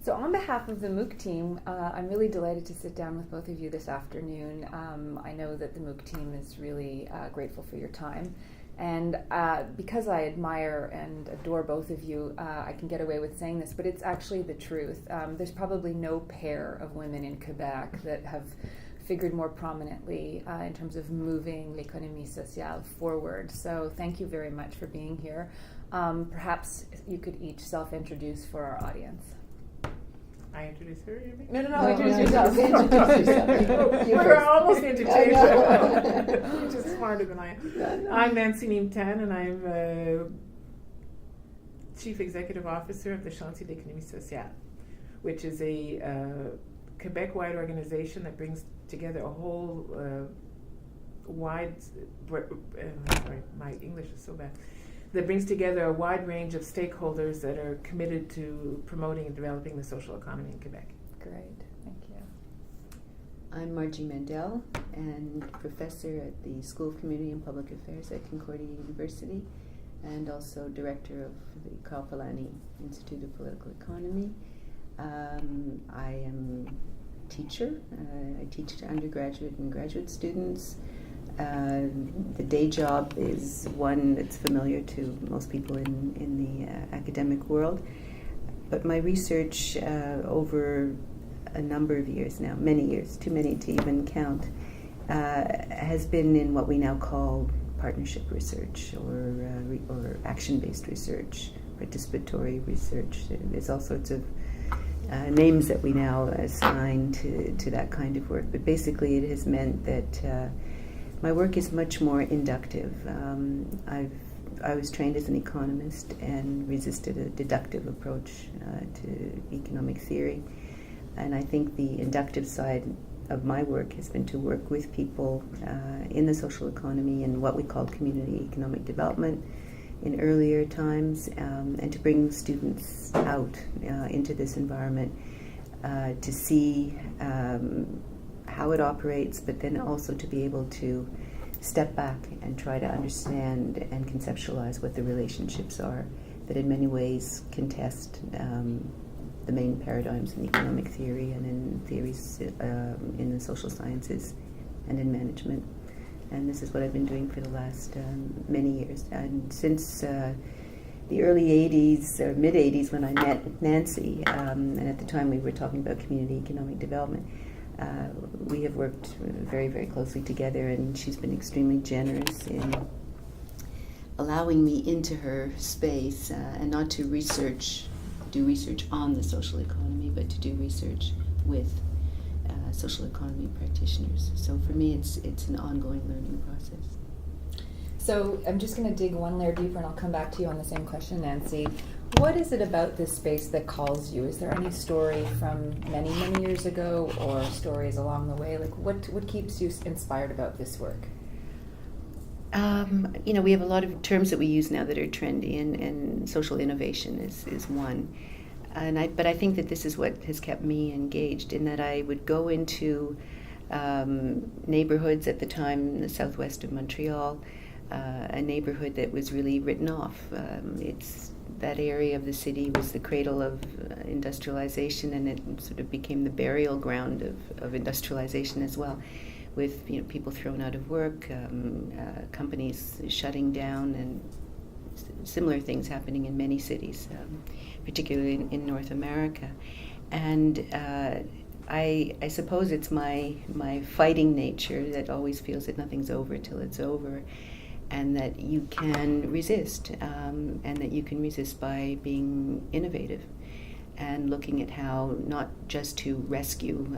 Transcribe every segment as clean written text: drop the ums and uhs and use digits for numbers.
So on behalf of the MOOC team, I'm really delighted to sit down with both of you this afternoon. I know that the MOOC team is really grateful for your time. And because I admire and adore both of you, I can get away with saying this, but it's actually the truth. There's probably no pair of women in Quebec that have figured more prominently in terms of moving l'économie sociale forward. So thank you very much for being here. Perhaps you could each self-introduce for our audience. I introduce her, you mean? No, introduce yourself. Introduce yourself. We're almost interchangeable. You're just smarter than I am. No. I'm Nancy Neamtan, and I'm Chief Executive Officer of the Chantier d'économie sociale, which is a Quebec-wide organization that brings together a whole sorry, my English is so bad. That brings together a wide range of stakeholders that are committed to promoting and developing the social economy in Quebec. Great, thank you. I'm Margie Mendell, and professor at the School of Community and Public Affairs at Concordia University, and also director of the Carl Polanyi Institute of Political Economy. I am a teacher. I teach to undergraduate and graduate students. The day job is one that's familiar to most people in the academic world. But my research over a number of years now, many years, too many to even count, has been in what we now call partnership research or action-based research, participatory research. There's all sorts of names that we now assign to that kind of work. But basically it has meant that my work is much more inductive. I was trained as an economist and resisted a deductive approach to economic theory. And I think the inductive side of my work has been to work with people in the social economy and what we call community economic development in earlier times, and to bring students out into this environment to see how it operates, but then also to be able to step back and try to understand and conceptualize what the relationships are that in many ways contest the main paradigms in economic theory and in theories in the social sciences and in management. And this is what I've been doing for the last many years. And since the early 80s or mid 80s when I met Nancy, and at the time we were talking about community economic development, we have worked very, very closely together, and she's been extremely generous in allowing me into her space and not to do research on the social economy, but to do research with social economy practitioners. So for me, it's an ongoing learning process. So I'm just going to dig one layer deeper, and I'll come back to you on the same question, Nancy. What is it about this space that calls you? Is there any story from many, many years ago, or stories along the way? Like, what keeps you inspired about this work? We have a lot of terms that we use now that are trendy, and social innovation is one. But I think that this is what has kept me engaged, in that I would go into neighborhoods at the time in the southwest of Montreal, a neighborhood that was really written off. That area of the city was the cradle of industrialization, and it sort of became the burial ground of industrialization as well, with people thrown out of work, companies shutting down, and similar things happening in many cities, particularly in North America. And I suppose it's my fighting nature that always feels that nothing's over till it's over, and that you can resist, and that you can resist by being innovative and looking at how not just to rescue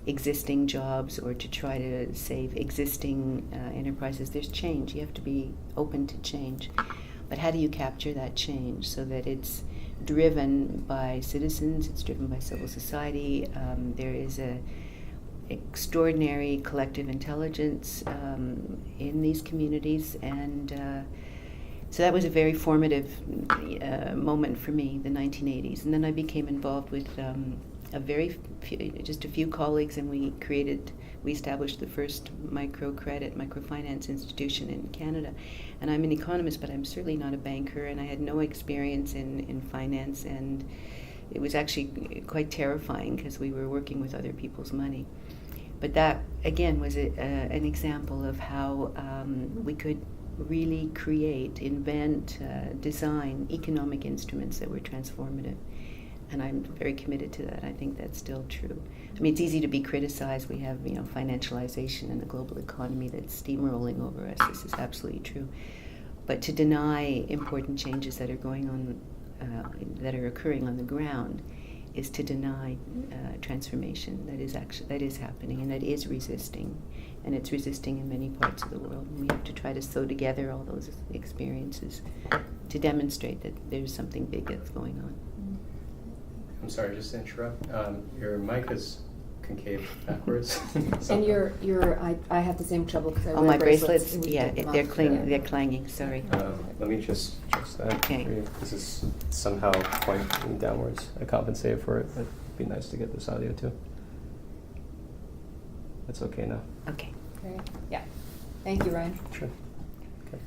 existing jobs or to try to save existing enterprises. There's change. You have to be open to change. But how do you capture that change so that it's driven by citizens, it's driven by civil society? There is a extraordinary collective intelligence in these communities, and so that was a very formative moment for me, the 1980s. And then I became involved with just a few colleagues, and we established the first microfinance institution in Canada. And I'm an economist, but I'm certainly not a banker, and I had no experience in finance, and it was actually quite terrifying because we were working with other people's money. But that, again, was an example of how we could really create, invent, design economic instruments that were transformative. And I'm very committed to that. I think that's still true. I mean, it's easy to be criticized. We have, financialization in the global economy that's steamrolling over us. This is absolutely true. But to deny important changes that are going on, that are occurring on the ground, is to deny transformation that is happening and that is resisting, and it's resisting in many parts of the world. And we have to try to sew together all those experiences to demonstrate that there's something big that's going on. I'm sorry, just to interrupt. Your mic is concave backwards. And I have the same trouble because I wear my bracelets. bracelets, yeah, they're clanging. Sorry. Let me just fix that. Okay. For you. This is somehow pointing downwards. I compensate for it, but it'd be nice to get this audio too. That's okay now. Okay. Great. Yeah. Thank you, Ryan. Sure. Okay.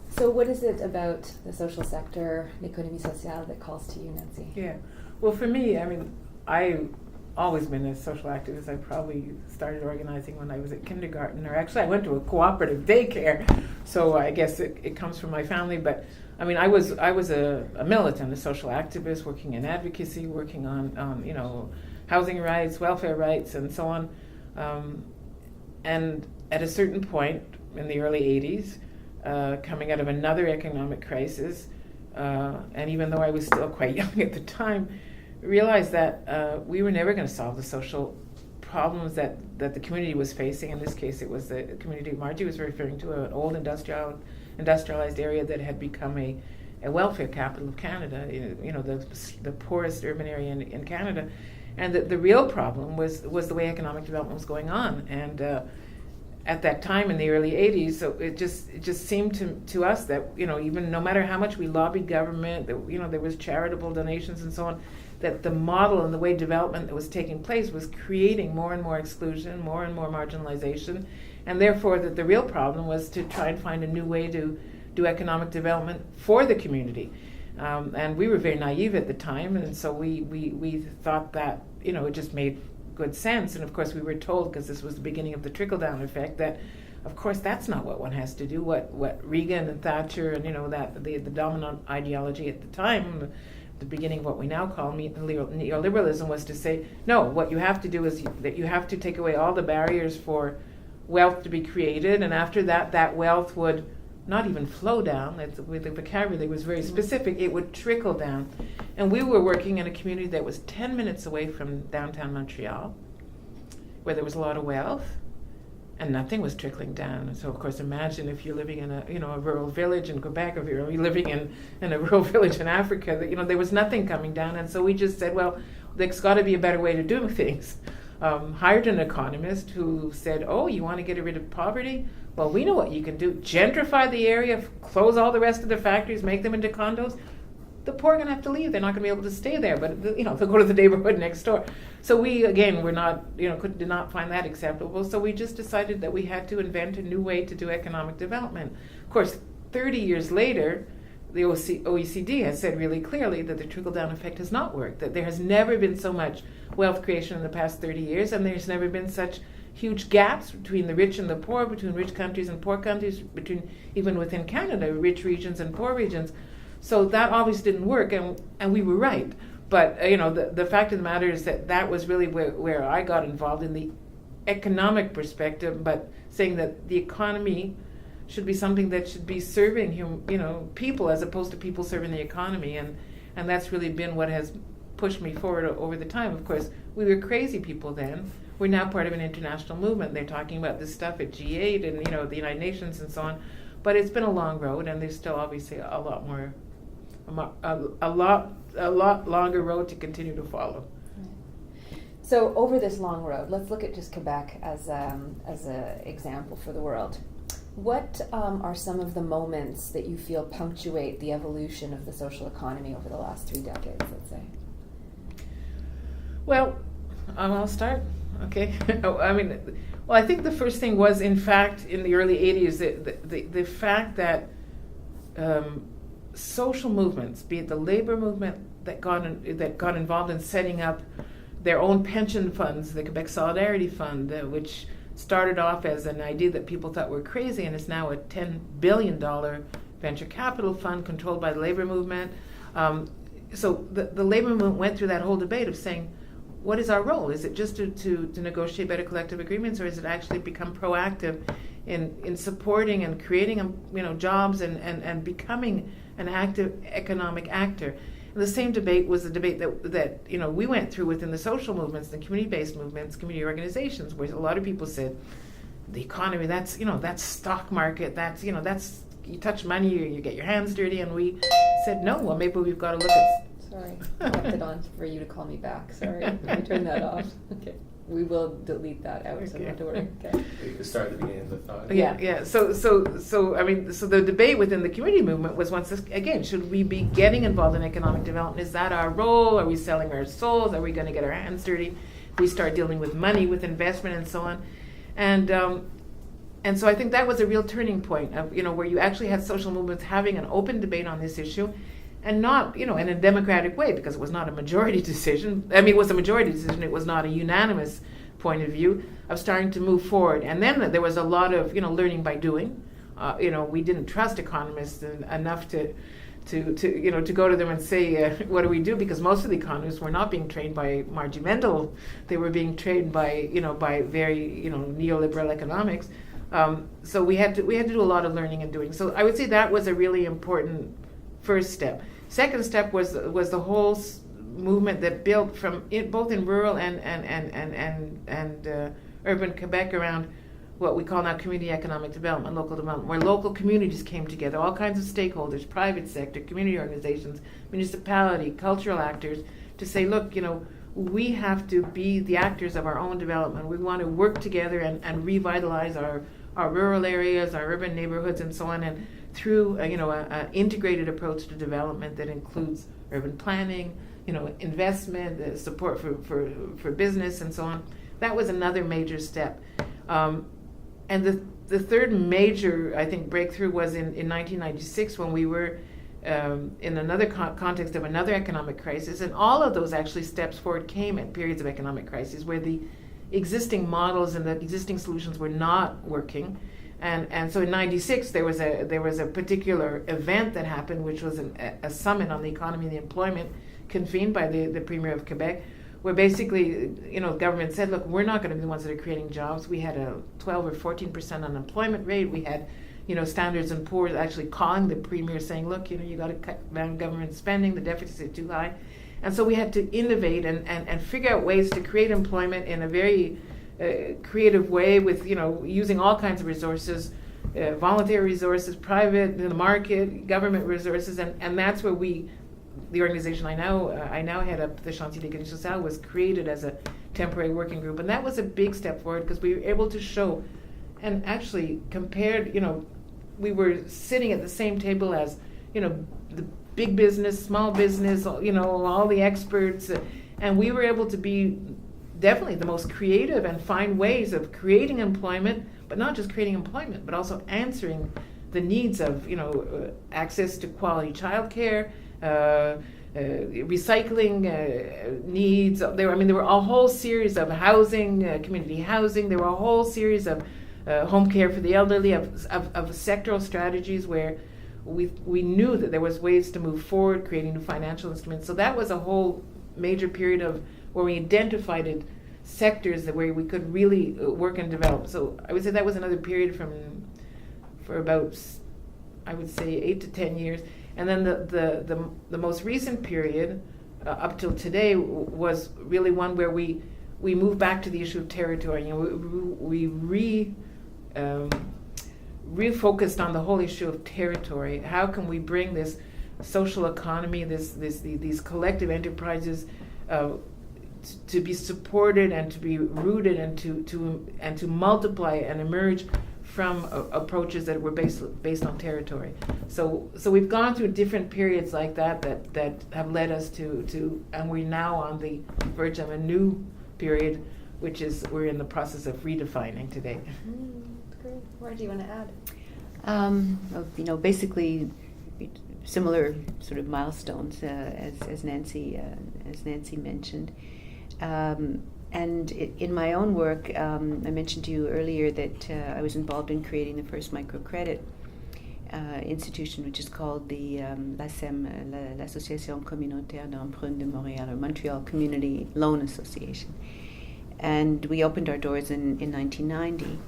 So what is it about the social sector, l'économie sociale, that calls to you, Nancy? Yeah. Well, for me, I mean, I've always been a social activist. I probably started organizing when I was at kindergarten, or actually I went to a cooperative daycare, so I guess it comes from my family. But I mean, I was a militant, a social activist, working in advocacy, working on housing rights, welfare rights, and so on. And at a certain point in the early 80s, coming out of another economic crisis, and even though I was still quite young at the time, realized that we were never going to solve the social problems that the community was facing. In this case, it was the community Margie was referring to, an old industrialized area that had become a welfare capital of Canada, the poorest urban area in Canada. And the real problem was the way economic development was going on. And at that time in the early 80s, so it just seemed to us that, even no matter how much we lobbied government, that, there was charitable donations and so on, that the model and the way development that was taking place was creating more and more exclusion, more and more marginalization, and therefore that the real problem was to try and find a new way to do economic development for the community. And we were very naive at the time, and so we thought that, it just made good sense. And of course we were told, because this was the beginning of the trickle-down effect, that of course that's not what one has to do. What Reagan and Thatcher and that the dominant ideology at the time, the beginning of what we now call neoliberalism, was to say, no, what you have to do is that you have to take away all the barriers for wealth to be created, and after that wealth would not even flow down. With the vocabulary was very specific. It would trickle down. And we were working in a community that was 10 minutes away from downtown Montreal, where there was a lot of wealth, and nothing was trickling down. And so, of course, imagine if you're living in a rural village in Quebec, or if you're living in a rural village in Africa, that there was nothing coming down. And so we just said, well, there's got to be a better way to do things. Hired an economist who said, oh, you want to get rid of poverty? Well, we know what you can do. Gentrify the area, close all the rest of the factories, make them into condos. The poor are going to have to leave. They're not going to be able to stay there, but they'll go to the neighborhood next door. So we, again, did not find that acceptable. So we just decided that we had to invent a new way to do economic development. Of course, 30 years later, the OECD has said really clearly that the trickle-down effect has not worked, that there has never been so much wealth creation in the past 30 years, and there's never been such huge gaps between the rich and the poor, between rich countries and poor countries, between even within Canada, rich regions and poor regions. So that obviously didn't work, and we were right. But the fact of the matter is that was really where I got involved in the economic perspective, but saying that the economy should be something that should be serving people as opposed to people serving the economy, and that's really been what has pushed me forward over the time. Of course, we were crazy people then. We're now part of an international movement. They're talking about this stuff at G8 and the United Nations and so on. But it's been a long road, and there's still obviously a lot longer road to continue to follow. So over this long road, let's look at just Quebec as an example for the world. What are some of the moments that you feel punctuate the evolution of the social economy over the last 3 decades, let's say? Well, I'll start. Okay. I think the first thing was, in fact, in the early 80s, the fact that social movements, be it the labor movement, that got involved in setting up their own pension funds, the Quebec Solidarity Fund, which started off as an idea that people thought were crazy, and is now a $10 billion venture capital fund controlled by the labor movement. So the labor movement went through that whole debate of saying, what is our role? Is it just to negotiate better collective agreements, or is it actually become proactive in supporting and creating jobs and becoming an active economic actor? And the same debate was the debate that we went through within the social movements, the community-based movements, community organizations, where a lot of people said, the economy, that's stock market, that's you touch money, you get your hands dirty, and we said, no, well, maybe we've got to look at... Sorry, I left it on for you to call me back. Sorry, let me turn that off. Okay, we will delete that out, so don't worry. Okay. You can start at the beginning of the thought. Yeah. So the debate within the community movement was once again, should we be getting involved in economic development? Is that our role? Are we selling our souls? Are we going to get our hands dirty? We start dealing with money, with investment, and so on. And so I think that was a real turning point of where you actually had social movements having an open debate on this issue. And not, in a democratic way, because it was not a majority decision. I mean, it was a majority decision. It was not a unanimous point of view of starting to move forward. And then there was a lot of, learning by doing. We didn't trust economists enough to go to them and say, what do we do? Because most of the economists were not being trained by Margie Mendell. They were being trained by very, neoliberal economics. So we had to do a lot of learning and doing. So I would say that was a really important first step. Second step was the whole movement that built from both in rural and urban Quebec around what we call now community economic development, local development, where local communities came together, all kinds of stakeholders, private sector, community organizations, municipality, cultural actors, to say, look, we have to be the actors of our own development. We want to work together and revitalize our rural areas, our urban neighborhoods, and so on, and through an integrated approach to development that includes urban planning, investment, support for business, and so on. That was another major step. And the third major, I think, breakthrough was in 1996, when we were in another context of another economic crisis. And all of those actually steps forward came at periods of economic crisis where the existing models and the existing solutions were not working. And so in '96 there was a particular event that happened, which was a summit on the economy and the employment convened by the Premier of Quebec, where basically government said, look, we're not going to be the ones that are creating jobs. We had a 12 or 14% unemployment rate. We had Standards and Poor's actually calling the Premier saying, look, you got to cut down government spending, the deficit is too high. And so we had to innovate and figure out ways to create employment in a very creative way with, using all kinds of resources, voluntary resources, private, in the market, government resources, and that's where the organization I now head up, the Chantier d'Économie Sociale, was created as a temporary working group, and that was a big step forward because we were able to show, and actually compared, we were sitting at the same table as, the big business, small business, all the experts, and we were able to be definitely the most creative and find ways of creating employment, but not just creating employment, but also answering the needs of, access to quality childcare, recycling needs. There were a whole series of housing, community housing. There were a whole series of home care for the elderly, of sectoral strategies where we knew that there was ways to move forward, creating new financial instruments. So that was a whole major period of where we identified sectors where we could really work and develop. So I would say that was another period for about, I would say, 8 to 10 years. And then the most recent period, up till today, was really one where we moved back to the issue of territory. We refocused on the whole issue of territory. How can we bring this social economy, these collective enterprises, to be supported and to be rooted and to multiply and emerge from approaches that were based on territory. So we've gone through different periods like that have led us to and we're now on the verge of a new period, which is we're in the process of redefining today. Great. What do you want to add? Basically, similar sort of milestones as Nancy mentioned. And in my own work, I mentioned to you earlier that I was involved in creating the first microcredit institution, which is called the l'ACEM, l'Association Communautaire d'Emprunt de Montréal, or Montreal Community Loan Association. And we opened our doors in 1990.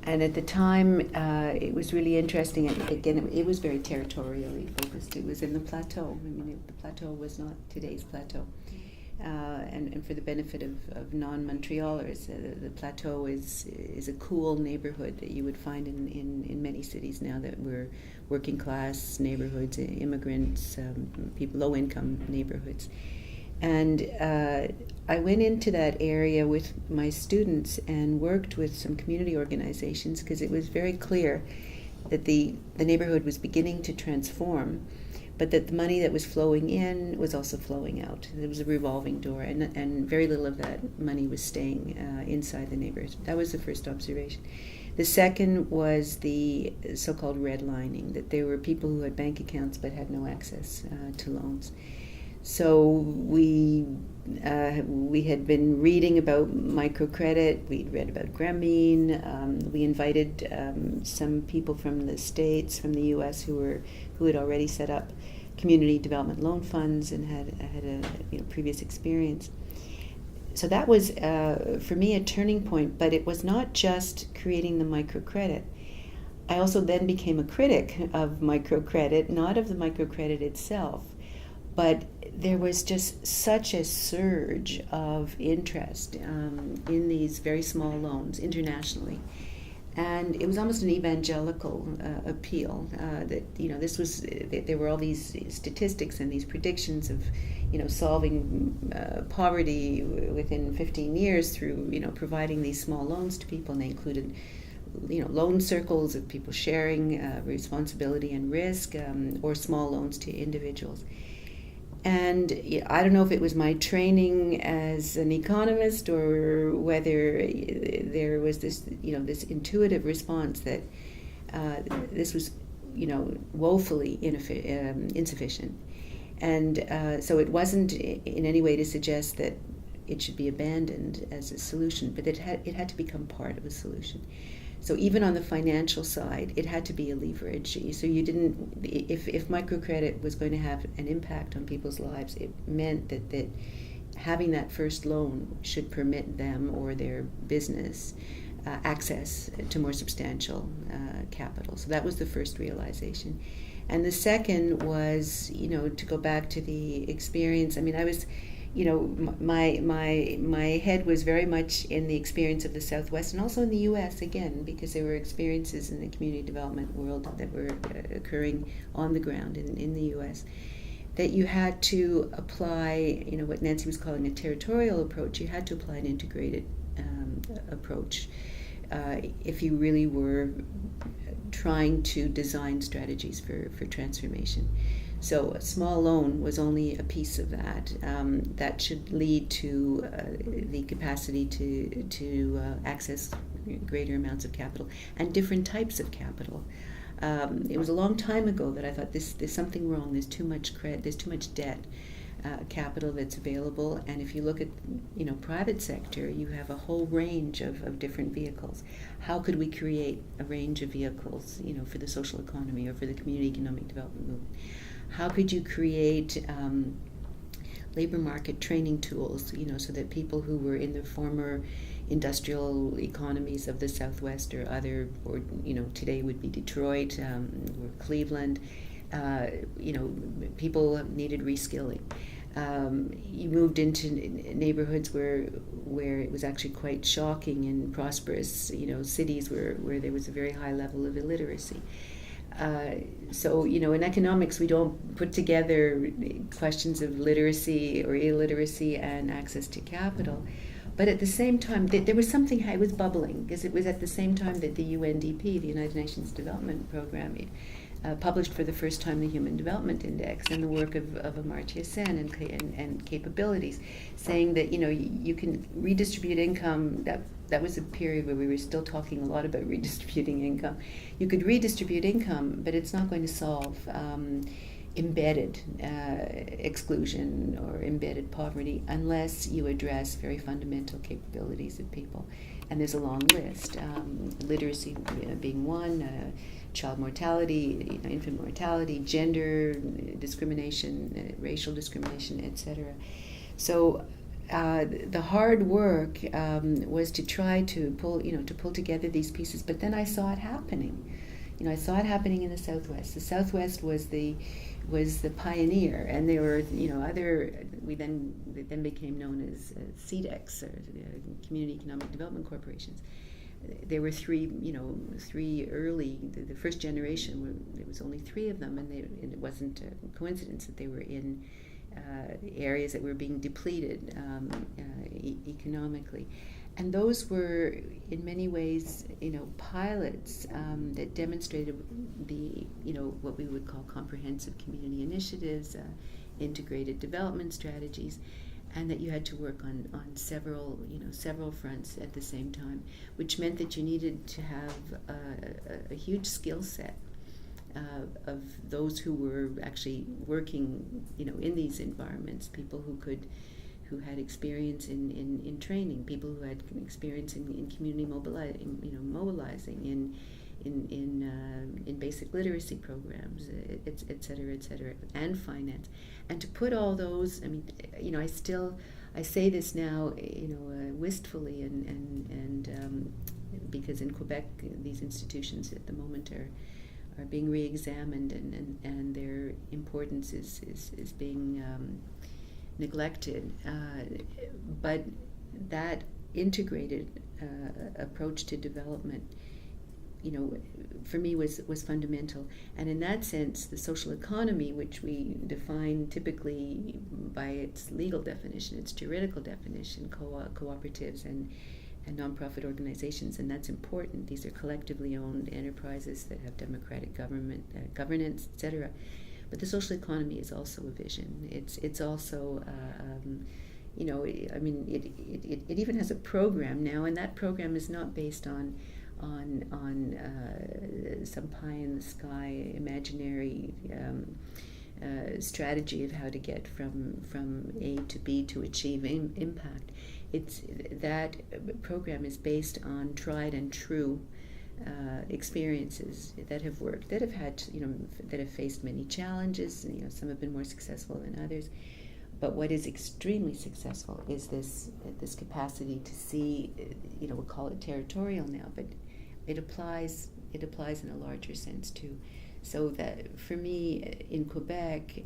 And at the time, it was really interesting. And again, it was very territorially focused. It was in the plateau. I mean, the plateau was not today's plateau. And for the benefit of non-Montrealers, the plateau is a cool neighborhood that you would find in many cities now that we're working class neighborhoods, immigrants, people, low-income neighborhoods. And I went into that area with my students and worked with some community organizations because it was very clear that the neighborhood was beginning to transform, but that the money that was flowing in was also flowing out. There was a revolving door, and very little of that money was staying inside the neighborhood. That was the first observation. The second was the so-called redlining, that there were people who had bank accounts but had no access to loans. So we had been reading about microcredit. We'd read about Grameen. We invited some people from the States, from the U.S., who had already set up community development loan funds and had a previous experience. So that was for me a turning point. But it was not just creating the microcredit. I also then became a critic of microcredit, not of the microcredit itself, but there was just such a surge of interest in these very small loans internationally, and it was almost an evangelical appeal that this was there were all these statistics and these predictions of solving poverty within 15 years through providing these small loans to people, and they included loan circles of people sharing responsibility and risk, or small loans to individuals. And I don't know if it was my training as an economist or whether there was this, this intuitive response that this was, woefully insufficient. And so it wasn't in any way to suggest that it should be abandoned as a solution, but it had to become part of a solution. So even on the financial side, it had to be a leverage. So you didn't, if microcredit was going to have an impact on people's lives, it meant that having that first loan should permit them or their business access to more substantial capital. So that was the first realization. And the second was, to go back to the experience. I mean, I was, my head was very much in the experience of the Southwest and also in the U.S. again, because there were experiences in the community development world that were occurring on the ground in the U.S. that you had to apply, what Nancy was calling a territorial approach. You had to apply an integrated approach if you really were trying to design strategies for transformation. So a small loan was only a piece of that. That should lead to the capacity to access greater amounts of capital and different types of capital. It was a long time ago that I thought there's something wrong. There's too much credit. There's too much debt capital that's available. And if you look at private sector, you have a whole range of different vehicles. How could we create a range of vehicles for the social economy or for the community economic development movement? How could you create labor market training tools, so that people who were in the former industrial economies of the Southwest or other, or today would be Detroit or Cleveland, people needed reskilling. You moved into neighborhoods where it was actually quite shocking and prosperous, cities where there was a very high level of illiteracy. So, in economics, we don't put together questions of literacy or illiteracy and access to capital. But at the same time, there was something, it was bubbling, because it was at the same time that the UNDP, the United Nations Development Program, published for the first time the Human Development Index and the work of Amartya Sen and capabilities, saying that, you can redistribute income. That was a period where we were still talking a lot about redistributing income. You could redistribute income, but it's not going to solve embedded exclusion or embedded poverty unless you address very fundamental capabilities of people. And there's a long list, literacy being one, child mortality, infant mortality, gender discrimination, racial discrimination, etc. So the hard work was to try to pull together these pieces. But then I saw it happening. I saw it happening in the Southwest. The Southwest was the pioneer, and there were they then became known as CEDEX, or Community Economic Development Corporations. There were three early, the first generation. There was only three of them, and it wasn't a coincidence that they were in areas that were being depleted economically. And those were, in many ways, pilots that demonstrated the, what we would call comprehensive community initiatives, integrated development strategies, and that you had to work on several fronts at the same time, which meant that you needed to have a huge skill set of those who were actually working, in these environments, people who had experience in training, people who had experience in community mobilizing, in basic literacy programs, et cetera, and finance, and to put all those. I say this now, wistfully, and because in Quebec these institutions at the moment are being re-examined, and their importance is being neglected, but that integrated approach to development, for me was fundamental. And in that sense, the social economy, which we define typically by its legal definition, its juridical definition, cooperatives and nonprofit organizations, and that's important. These are collectively owned enterprises that have democratic governance, etc. But the social economy is also a vision. It's also, it even has a program now, and that program is not based on some pie in the sky imaginary strategy of how to get from A to B to achieve impact. That program is based on tried and true experiences that have worked, that have faced many challenges. Some have been more successful than others, but what is extremely successful is this capacity to see. We'll call it territorial now, but it applies in a larger sense too. So that for me in Quebec,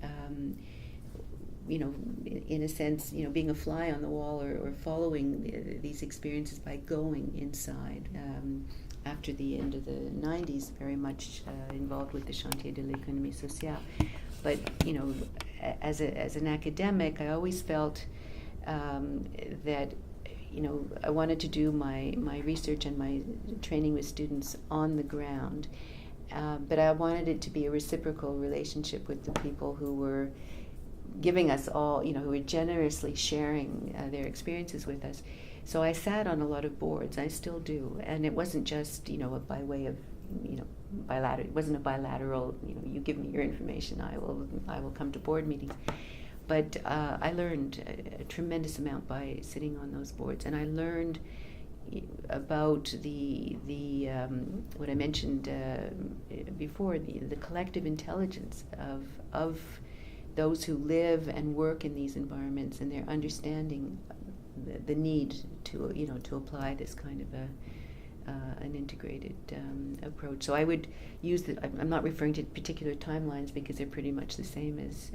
in a sense, being a fly on the wall or following these experiences by going inside. After the end of the 90s, very much involved with the Chantier de l'économie sociale. But, as an academic, I always felt that, I wanted to do my research and my training with students on the ground. But I wanted it to be a reciprocal relationship with the people who were giving us all, who were generously sharing their experiences with us. So I sat on a lot of boards. I still do, and it wasn't just by way of bilateral. It wasn't a bilateral. You give me your information, I will come to board meetings. But I learned a tremendous amount by sitting on those boards, and I learned about the what I mentioned before, the collective intelligence of those who live and work in these environments, and their understanding the need to apply this kind of an integrated approach. So I would use I'm not referring to particular timelines because they're pretty much the same as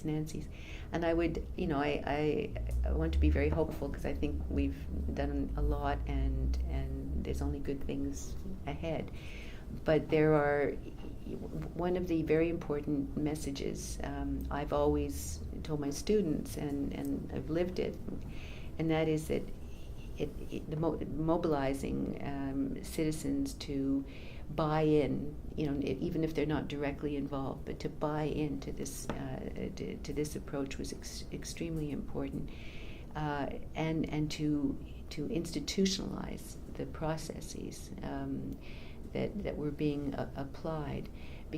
Nancy's. And I would, I want to be very hopeful because I think we've done a lot and there's only good things ahead. But there are one of the very important messages I've always told my students, and I've lived it, and that is that mobilizing citizens to buy in, even if they're not directly involved, but to buy into this to this approach was extremely important, and to institutionalize the processes that were being applied,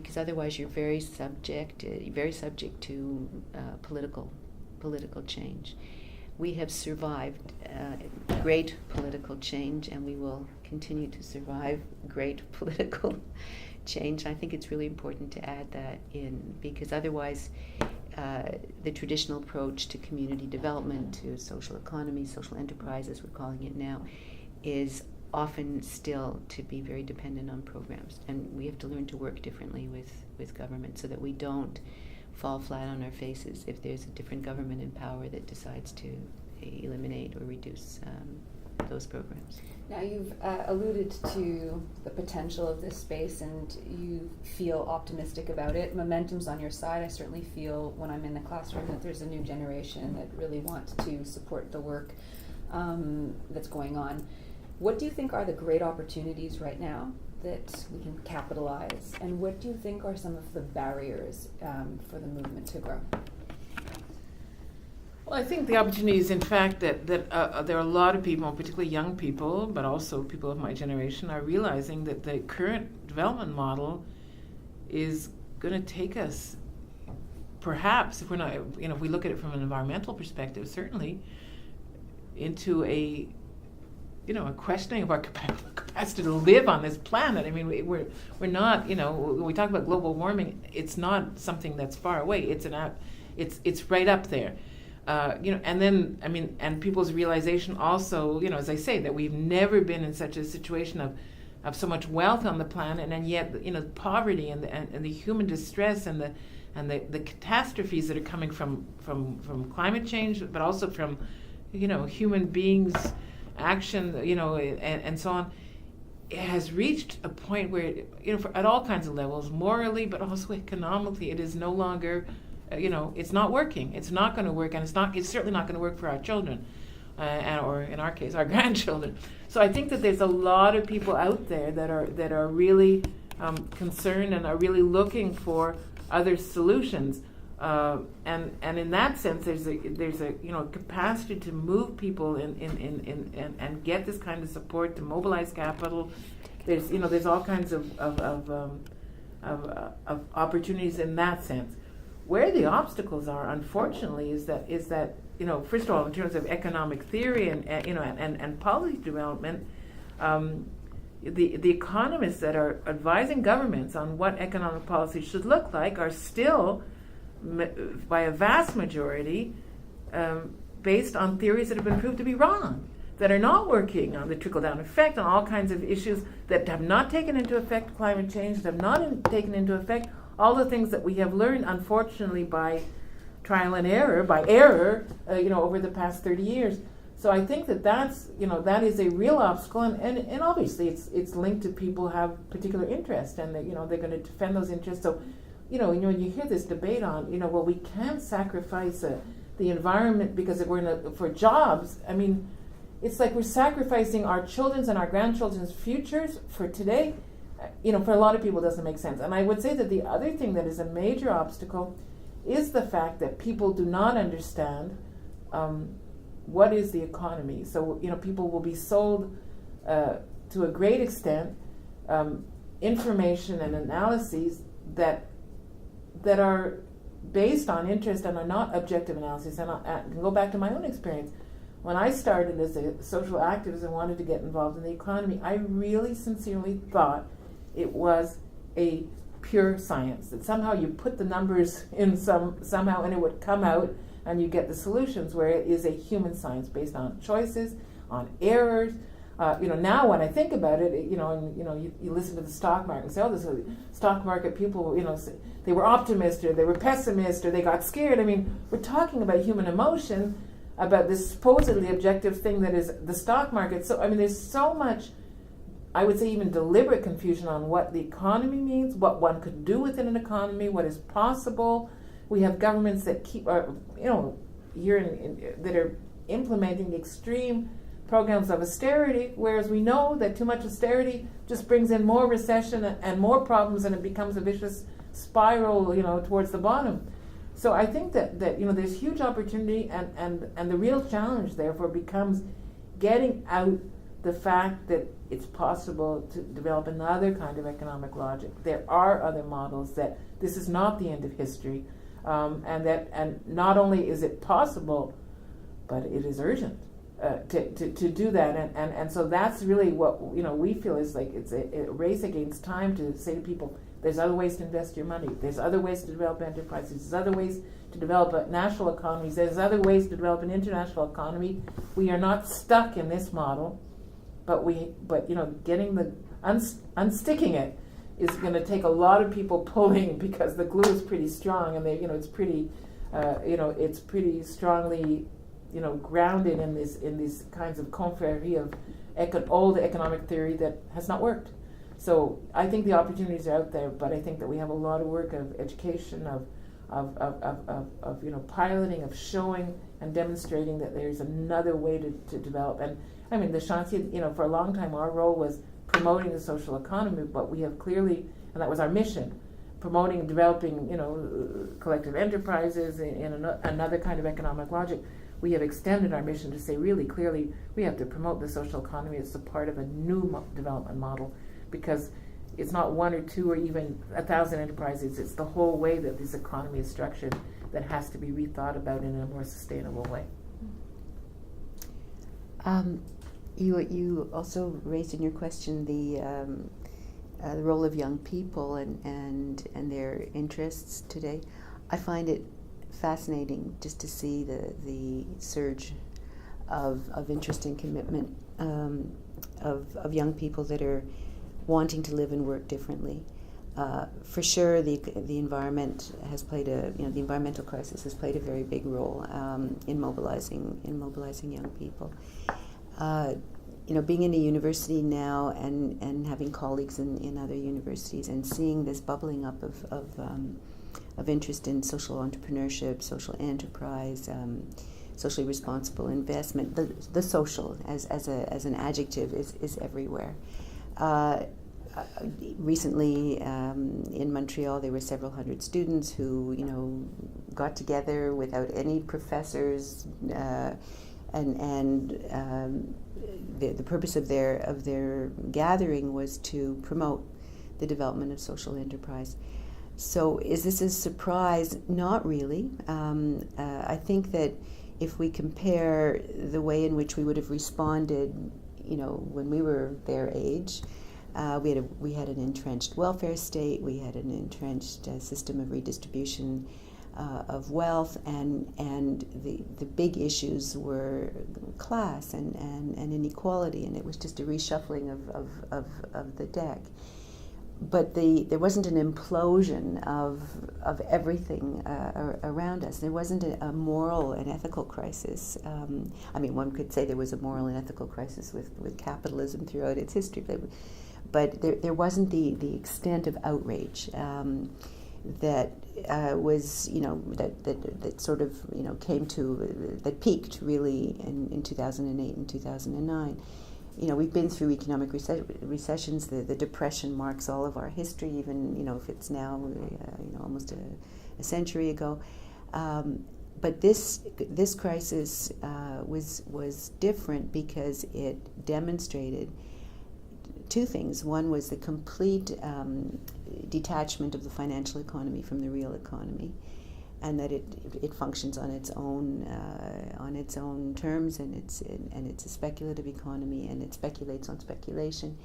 because otherwise you're very subject to political change. We have survived great political change, and we will continue to survive great political change. I think it's really important to add that in, because otherwise the traditional approach to community development, to social economy, social enterprise as we're calling it now, is often still to be very dependent on programs. And we have to learn to work differently with government so that we don't fall flat on our faces if there's a different government in power that decides to eliminate or reduce those programs. Now you've alluded to the potential of this space, and you feel optimistic about it. Momentum's on your side. I certainly feel when I'm in the classroom that there's a new generation that really wants to support the work that's going on. What do you think are the great opportunities right now that we can capitalize, and what do you think are some of the barriers for the movement to grow? Well, I think the opportunity is, in fact, that there are a lot of people, particularly young people, but also people of my generation, are realizing that the current development model is going to take us, perhaps, if we're not, if we look at it from an environmental perspective, certainly, into a questioning of our capacity to live on this planet. I mean, we're not, when we talk about global warming, it's not something that's far away. It's right up there. And then, and people's realization also, as I say, that we've never been in such a situation of so much wealth on the planet, and yet, poverty and the human distress and the catastrophes that are coming from climate change, but also from, human beings' action, and so on. It has reached a point where, at all kinds of levels, morally, but also economically, it is no longer. It's not working. It's not going to work, and it's certainly not going to work for our children, or in our case, our grandchildren. So I think that there's a lot of people out there that are really concerned and are really looking for other solutions. And in that sense, there's a capacity to move people and get this kind of support, to mobilize capital. There's all kinds of opportunities in that sense. Where the obstacles are, unfortunately, is that first of all, in terms of economic theory and policy development, the economists that are advising governments on what economic policy should look like are still, by a vast majority, based on theories that have been proved to be wrong, that are not working on the trickle-down effect, on all kinds of issues that have not taken into effect climate change, that have not taken into effect all the things that we have learned, unfortunately, by trial and error, over the past 30 years. So I think that is a real obstacle, and obviously it's linked to people who have particular interest, and they're going to defend those interests. So, when you hear this debate on, we can't sacrifice the environment because for jobs. I mean, it's like we're sacrificing our children's and our grandchildren's futures for today. For a lot of people, it doesn't make sense. And I would say that the other thing that is a major obstacle is the fact that people do not understand what is the economy. So, people will be sold to a great extent information and analyses that are based on interest and are not objective analyses. And I can go back to my own experience. When I started as a social activist and wanted to get involved in the economy, I really sincerely thought it was a pure science, that somehow you put the numbers in somehow and it would come out and you get the solutions, where it is a human science based on choices, on errors. Now when I think about it, you listen to the stock market and say, this stock market people, they were optimists or they were pessimists or they got scared. I mean, we're talking about human emotion, about this supposedly objective thing that is the stock market. So, there's so much, I would say, even deliberate confusion on what the economy means, what one could do within an economy, what is possible. We have governments that that are implementing extreme programs of austerity, whereas we know that too much austerity just brings in more recession and more problems, and it becomes a vicious spiral, towards the bottom. So I think that there's huge opportunity, and the real challenge, therefore, becomes getting out the fact that it's possible to develop another kind of economic logic. There are other models, that this is not the end of history, and not only is it possible, but it is urgent to do that. And so that's really what we feel is like it's a race against time to say to people, there's other ways to invest your money. There's other ways to develop enterprises. There's other ways to develop national economies. There's other ways to develop an international economy. We are not stuck in this model, but getting the unsticking it is going to take a lot of people pulling, because the glue is pretty strong, and it's pretty strongly grounded in these kinds of confrérie of old economic theory that has not worked. So I think the opportunities are out there, but I think that we have a lot of work of education, of piloting, of showing and demonstrating that there's another way to develop. And I mean, the Chantier, for a long time, our role was promoting the social economy, but we have clearly, and that was our mission, promoting and developing, collective enterprises in another kind of economic logic. We have extended our mission to say really clearly we have to promote the social economy as a part of a new development model, because it's not one or two or even 1,000 enterprises. It's the whole way that this economy is structured that has to be rethought about in a more sustainable way. You also raised in your question the role of young people and their interests today. I find it fascinating just to see the surge of interest and commitment of young people that are wanting to live and work differently. For sure, the environment has played the environmental crisis has played a very big role in mobilizing young people. Being in a university now and having colleagues in other universities and seeing this bubbling up of interest in social entrepreneurship, social enterprise, socially responsible investment. The social as an adjective is everywhere. Recently in Montreal, there were several hundred students who got together without any professors, and the purpose of their gathering was to promote the development of social enterprise. So is this a surprise? Not really. I think that if we compare the way in which we would have responded, when we were their age, we had an entrenched welfare state, we had an entrenched system of redistribution of wealth, and the big issues were class and inequality, and it was just a reshuffling of the deck. But there wasn't an implosion of everything around us. There wasn't a moral and ethical crisis. One could say there was a moral and ethical crisis with capitalism throughout its history, but there wasn't the extent of outrage that was that sort of came to that peaked really in 2008 and 2009. We've been through economic recessions. The Depression marks all of our history, even if it's now almost a century ago. But this crisis was different because it demonstrated two things. One was the complete detachment of the financial economy from the real economy, and that it functions on its own terms, and it's a speculative economy, and it speculates on speculation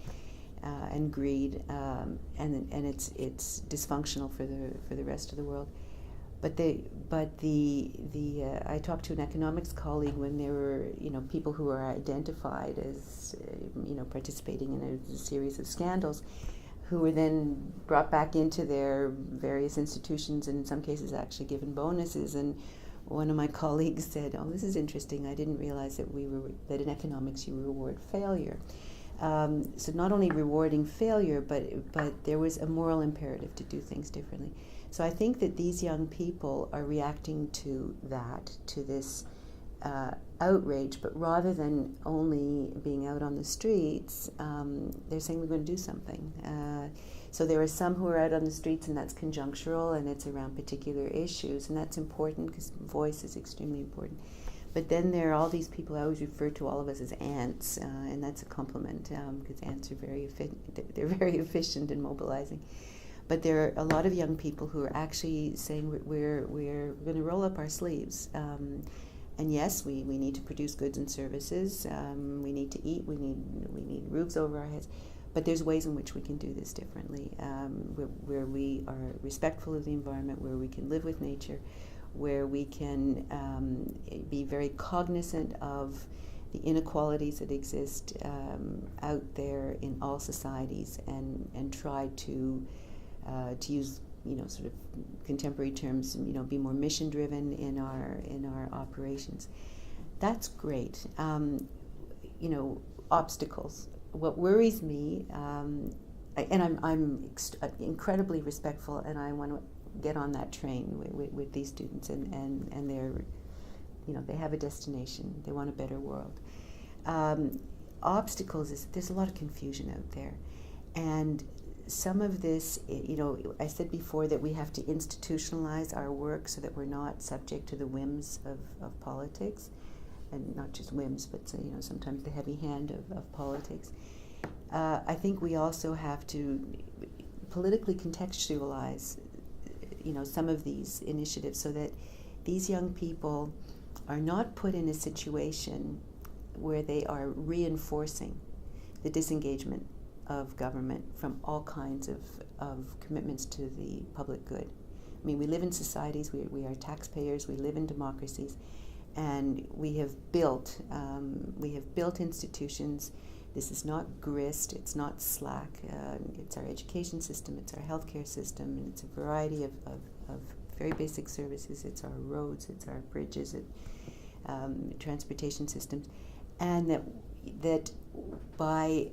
and greed, and it's dysfunctional for the rest of the world. But I talked to an economics colleague when there were people who were identified as participating in a series of scandals, who were then brought back into their various institutions, and in some cases actually given bonuses. And one of my colleagues said, "Oh, this is interesting. I didn't realize that in economics you reward failure." So not only rewarding failure, but there was a moral imperative to do things differently. So I think that these young people are reacting to this outrage, but rather than only being out on the streets, they're saying we're going to do something. So there are some who are out on the streets, and that's conjunctural, and it's around particular issues, and that's important because voice is extremely important. But then there are all these people. I always refer to all of us as ants, and that's a compliment because ants are they're very efficient in mobilizing. But there are a lot of young people who are actually saying we're going to roll up our sleeves. And yes, we need to produce goods and services. We need to eat. We need roofs over our heads. But there's ways in which we can do this differently, where we are respectful of the environment, where we can live with nature, where we can be very cognizant of the inequalities that exist out there in all societies, and try to use, sort of contemporary terms, be more mission driven in our operations. That's great. Obstacles. What worries me, and I'm incredibly respectful, and I want to get on that train with these students, and they're, they have a destination. They want a better world. Obstacles is there's a lot of confusion out there, and some of this, I said before that we have to institutionalize our work so that we're not subject to the whims of politics, and not just whims, but sometimes the heavy hand of politics. I think we also have to politically contextualize, some of these initiatives so that these young people are not put in a situation where they are reinforcing the disengagement of government from all kinds of commitments to the public good. I mean, we live in societies, we are taxpayers, we live in democracies, and we have built institutions. This is not grist, it's not slack, it's our education system, it's our healthcare system, and it's a variety of very basic services. It's our roads, it's our bridges, transportation systems, and that by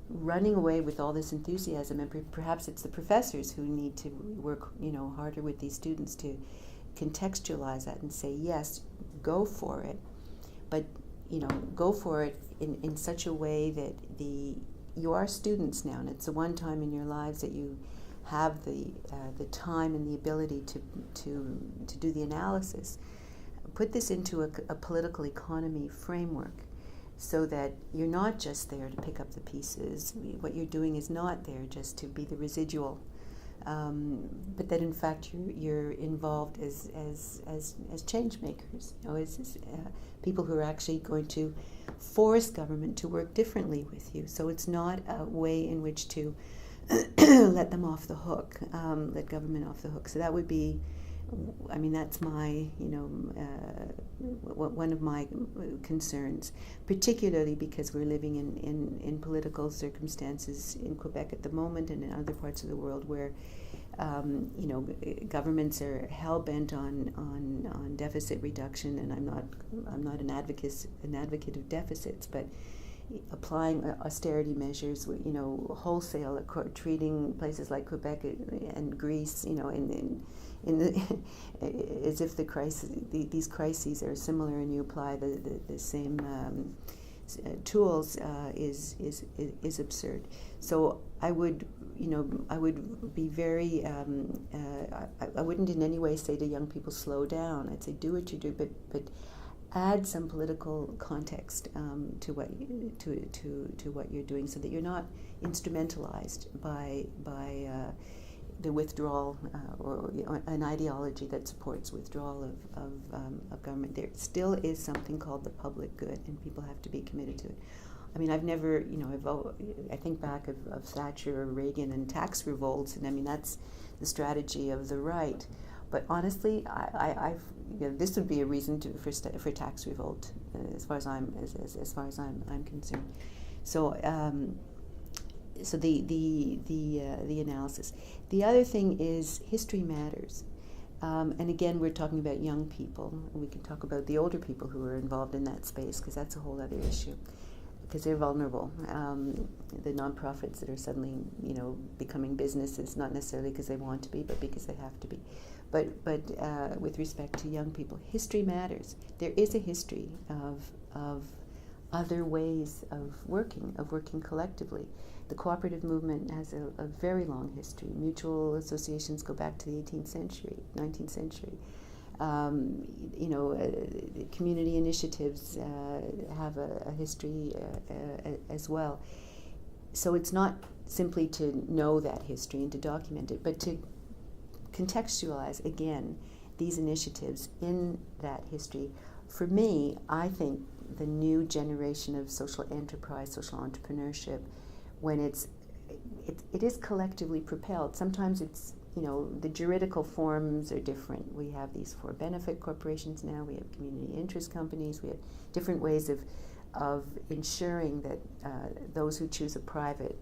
running away with all this enthusiasm, and perhaps it's the professors who need to work harder with these students to contextualize that and say, yes, go for it, but go for it in such a way that you are students now, and it's the one time in your lives that you have the time and the ability to do the analysis. Put this into a political economy framework, so that you're not just there to pick up the pieces. What you're doing is not there just to be the residual, but that in fact you're involved as change makers, as people who are actually going to force government to work differently with you. So it's not a way in which to let them off the hook, let government off the hook. So that would be, that's my, one of my concerns, particularly because we're living in political circumstances in Quebec at the moment and in other parts of the world where, governments are hell-bent on deficit reduction, and I'm not an advocate of deficits, but applying austerity measures, wholesale, treating places like Quebec and Greece, as if these crises are similar, and you apply the same tools is absurd. So I would be very. I wouldn't in any way say to young people, slow down. I'd say do what you do, but add some political context to what you're doing, so that you're not instrumentalized by the withdrawal or an ideology that supports withdrawal of government. There still is something called the public good, and people have to be committed to it. I've never, I think back of Thatcher or Reagan and tax revolts, and that's the strategy of the right. But honestly, this would be a reason for tax revolt, as far as I'm concerned. So the analysis. The other thing is history matters, and again, we're talking about young people. We can talk about the older people who are involved in that space, because that's a whole other issue. Because they're vulnerable. The nonprofits that are suddenly, becoming businesses, not necessarily because they want to be, but because they have to be. But with respect to young people, history matters. There is a history of other ways of working collectively. The cooperative movement has a very long history. Mutual associations go back to the 18th century, 19th century. Community initiatives have a history as well. So it's not simply to know that history and to document it, but to contextualize, again, these initiatives in that history. For me, I think the new generation of social enterprise, social entrepreneurship, when it is collectively propelled. Sometimes it's, the juridical forms are different. We have these for-benefit corporations now, we have community interest companies, we have different ways of ensuring that those who choose a private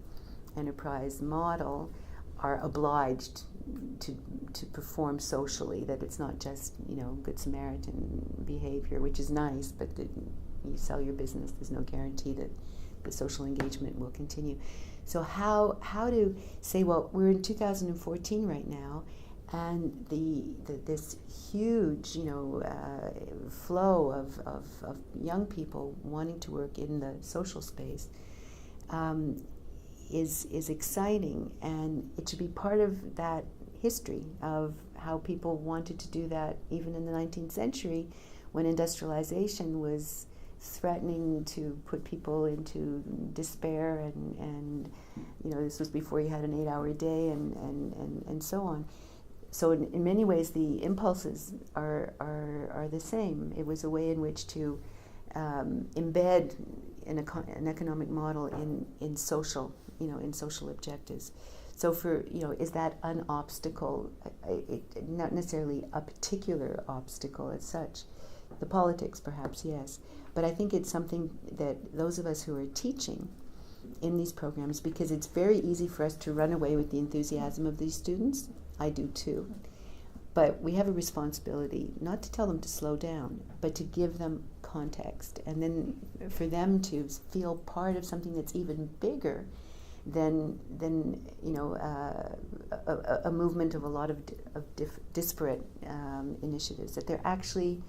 enterprise model are obliged to perform socially, that it's not just, Good Samaritan behavior, which is nice, but you sell your business, there's no guarantee that the social engagement will continue. So how to say, well, we're in 2014 right now, and this huge, flow of young people wanting to work in the social space is exciting, and it should be part of that history of how people wanted to do that even in the 19th century, when industrialization was threatening to put people into despair, and this was before you had an 8-hour day and so on. So in many ways the impulses are the same. It was a way in which to embed an economic model in social, in social objectives. So is that an obstacle? Not necessarily a particular obstacle as such. The politics, perhaps, yes. But I think it's something that those of us who are teaching in these programs, because it's very easy for us to run away with the enthusiasm of these students. I do too. But we have a responsibility not to tell them to slow down, but to give them context, and then for them to feel part of something that's even bigger than a movement of a lot of disparate initiatives, that they're actually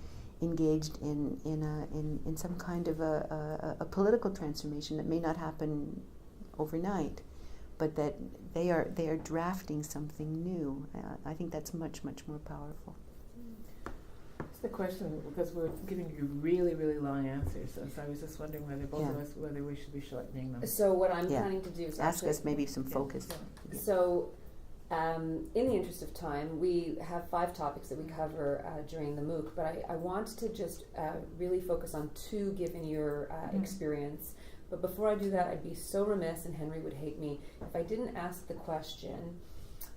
engaged in some kind of a political transformation that may not happen overnight, but that they are drafting something new. I think that's much, much more powerful. That's the question, because we're giving you really, really long answers, so I was just wondering whether we should be shortening them. So what I'm planning to do is ask us maybe some focus. Yeah. So in the interest of time, we have 5 topics that we cover during the MOOC, but I want to just really focus on 2 given your experience. But before I do that, I'd be so remiss, and Henry would hate me, if I didn't ask the question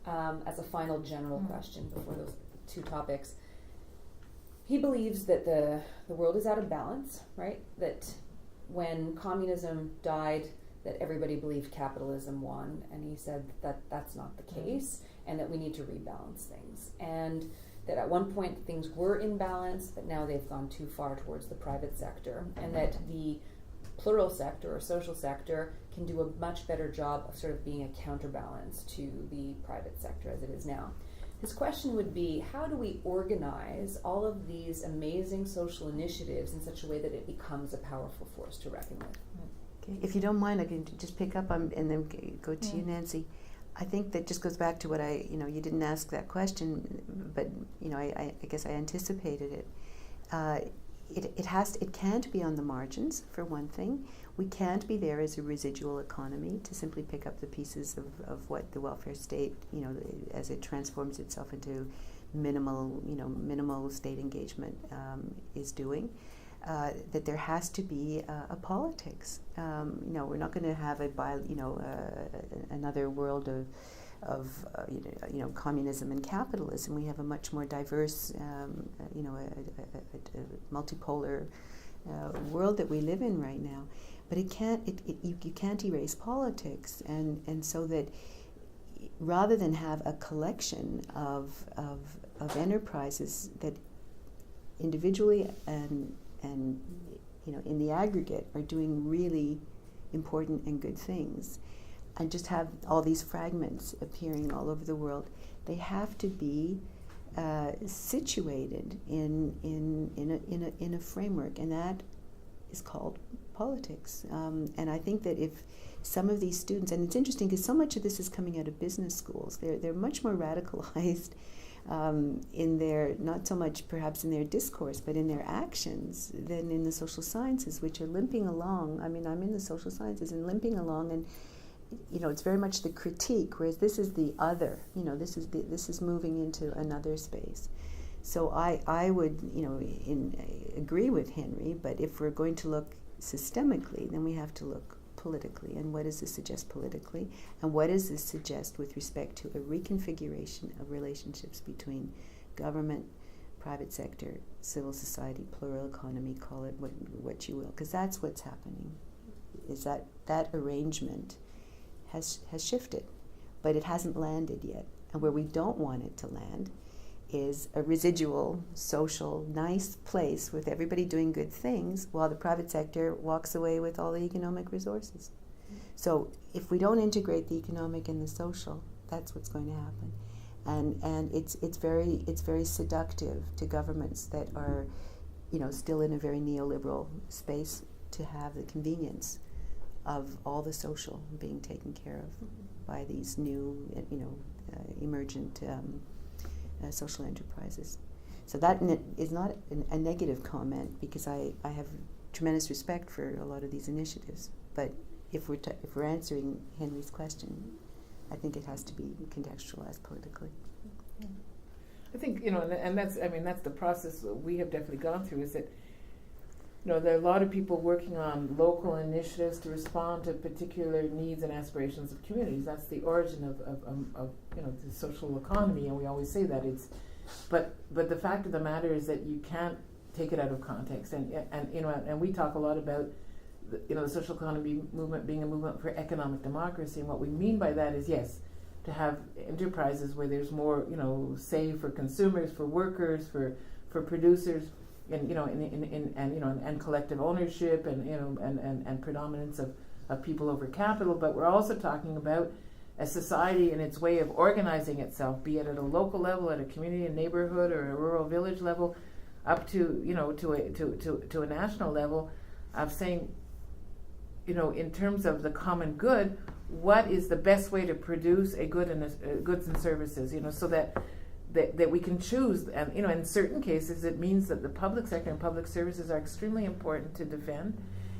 as a final general question before those 2 topics. He believes that the world is out of balance, right? That when communism died, that everybody believed capitalism won, and he said that that's not the case, and that we need to rebalance things. And that at one point things were in balance, but now they've gone too far towards the private sector, and that the plural sector or social sector can do a much better job of sort of being a counterbalance to the private sector as it is now. His question would be, how do we organize all of these amazing social initiatives in such a way that it becomes a powerful force to reckon with? Okay. If you don't mind, I can just pick up on and then go to you, Nancy. I think that just goes back to what you didn't ask that question, but I guess I anticipated it. It can't be on the margins, for one thing. We can't be there as a residual economy to simply pick up the pieces of what the welfare state, as it transforms itself into minimal state engagement is doing. That there has to be a politics. We're not going to have another world of communism and capitalism. We have a much more diverse, a multipolar world that we live in right now. But you can't erase politics, and so that rather than have a collection of enterprises that individually and in the aggregate are doing really important and good things, and just have all these fragments appearing all over the world, they have to be situated in a framework, and that is called politics. And I think that if some of these students, and it's interesting because so much of this is coming out of business schools, they're much more radicalized in their, not so much perhaps in their discourse, but in their actions than in the social sciences, which are limping along. I mean, I'm in the social sciences and limping along, and it's very much the critique, whereas this is the other. This is moving into another space. So I would agree with Henry, but if we're going to look systemically, then we have to look politically. And what does this suggest politically? And what does this suggest with respect to a reconfiguration of relationships between government, private sector, civil society, plural economy, call it what you will, because that's what's happening, is that arrangement has shifted, but it hasn't landed yet. And where we don't want it to land is a residual, social, nice place with everybody doing good things while the private sector walks away with all the economic resources. So if we don't integrate the economic and the social, that's what's going to happen. And it's very seductive to governments that are, still in a very neoliberal space to have the convenience of all the social being taken care of by these new, emergent social enterprises. So that is not a negative comment, because I have tremendous respect for a lot of these initiatives. But if we're answering Henry's question, I think it has to be contextualized politically. I think and that's the process that we have definitely gone through. Is that there are a lot of people working on local initiatives to respond to particular needs and aspirations of communities. That's the origin of the social economy, and we always say that but the fact of the matter is that you can't take it out of context. And we talk a lot about the social economy movement being a movement for economic democracy, and what we mean by that is, yes, to have enterprises where there's more say for consumers, for workers, for producers. And collective ownership and predominance of people over capital, but we're also talking about a society and its way of organizing itself, be it at a local level, at a community and neighborhood or a rural village level, up to to a national level, of saying, in terms of the common good, what is the best way to produce a good and goods and services, so that we can choose. And in certain cases it means that the public sector and public services are extremely important to defend.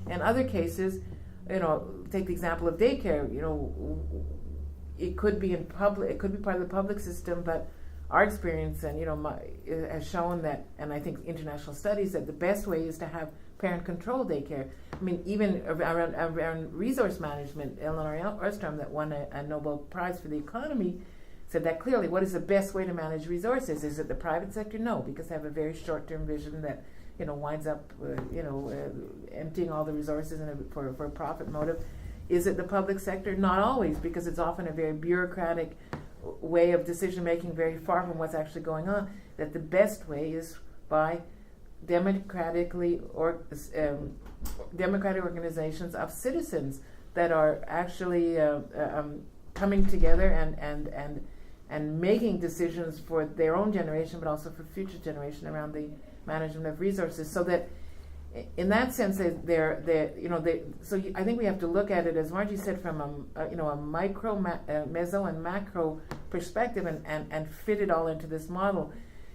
In other cases, take the example of daycare, it could be part of the public system, but our experience has shown that, and I think international studies, that the best way is to have parent-controlled daycare. I mean, even around resource management, Eleanor Ostrom, that won a Nobel Prize for the economy, said that clearly. What is the best way to manage resources? Is it the private sector? No, because they have a very short-term vision that winds up emptying all the resources for a profit motive. Is it the public sector? Not always, because it's often a very bureaucratic way of decision making, very far from what's actually going on. That the best way is by democratic organizations of citizens that are actually coming together and making decisions for their own generation, but also for future generation around the management of resources. So that, in that sense, so I think we have to look at it, as Margie said, from a micro, meso, and macro perspective, and fit it all into this model.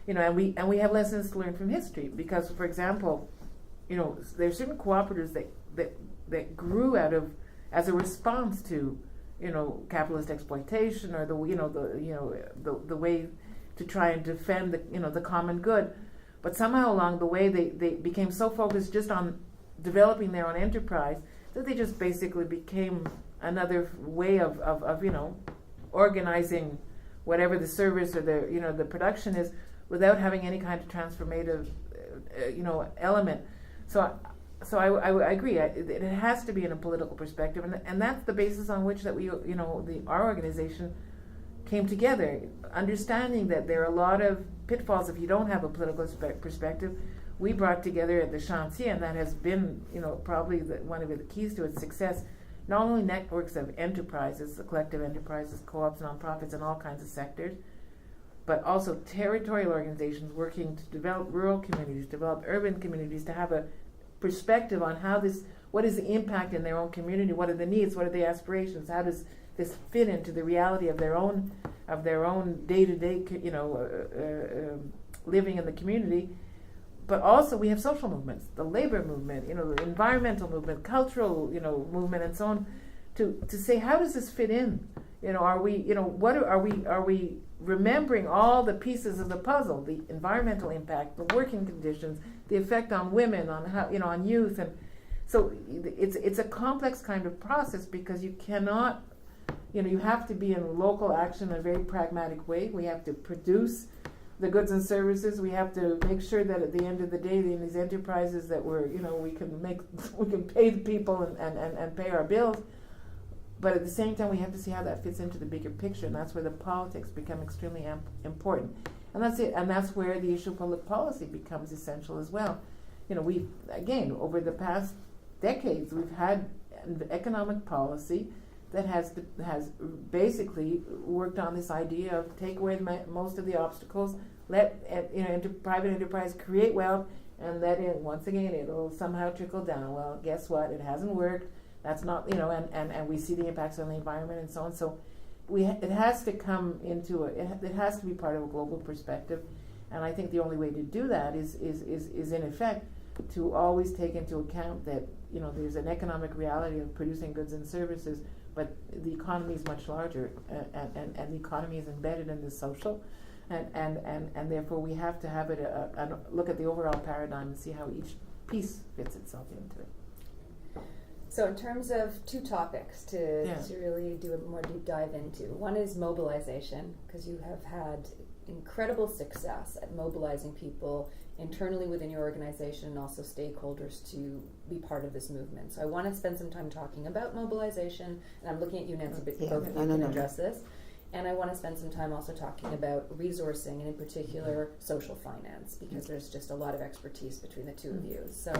And we have lessons to learn from history, because, for example, there are certain cooperatives that grew out of, as a response to capitalist exploitation, or the way to try and defend the common good. But somehow along the way they became so focused just on developing their own enterprise that they just basically became another way of organizing whatever the service or the production is, without having any kind of transformative element. So I agree. It has to be in a political perspective, and that's the basis on which that we our organization came together, understanding that there are a lot of pitfalls if you don't have a political perspective. We brought together at the Chantier, and that has been probably one of the keys to its success, not only networks of enterprises, collective enterprises, co-ops, nonprofits, and all kinds of sectors, but also territorial organizations working to develop rural communities, develop urban communities, to have a perspective on what is the impact in their own community, what are the needs, what are the aspirations, how does this fit into the reality of their own day-to-day, living in the community. But also we have social movements, the labor movement, the environmental movement, cultural, movement, and so on, to say, how does this fit in? Are we remembering all the pieces of the puzzle, the environmental impact, the working conditions, the effect on women, on how, on youth, and so it's a complex kind of process, because you cannot, you have to be in local action in a very pragmatic way. We have to produce the goods and services. We have to make sure that at the end of the day, in these enterprises, that we can pay the people and pay our bills. But at the same time, we have to see how that fits into the bigger picture, and that's where the politics become extremely important. And that's it. And that's where the issue of public policy becomes essential as well. We've, again, over the past decades, we've had an economic policy that has basically worked on this idea of take away most of the obstacles, let private enterprise create wealth, and let it, once again, it'll somehow trickle down. Well, guess what? It hasn't worked. That's not, and we see the impacts on the environment and so on. So it has to come into it has to be part of a global perspective. And I think the only way to do that is in effect to always take into account that, there's an economic reality of producing goods and services, but the economy is much larger, and the economy is embedded in the social, and therefore we have to have it look at the overall paradigm and see how each piece fits itself into it. So in terms of two topics to really do a more deep dive into, one is mobilization, because you have had incredible success at mobilizing people internally within your organization and also stakeholders to be part of this movement. So I want to spend some time talking about mobilization, and I'm looking at you, Nancy, but both of you can address this. And I want to spend some time also talking about resourcing, and in particular social finance, because there's just a lot of expertise between the two of you. So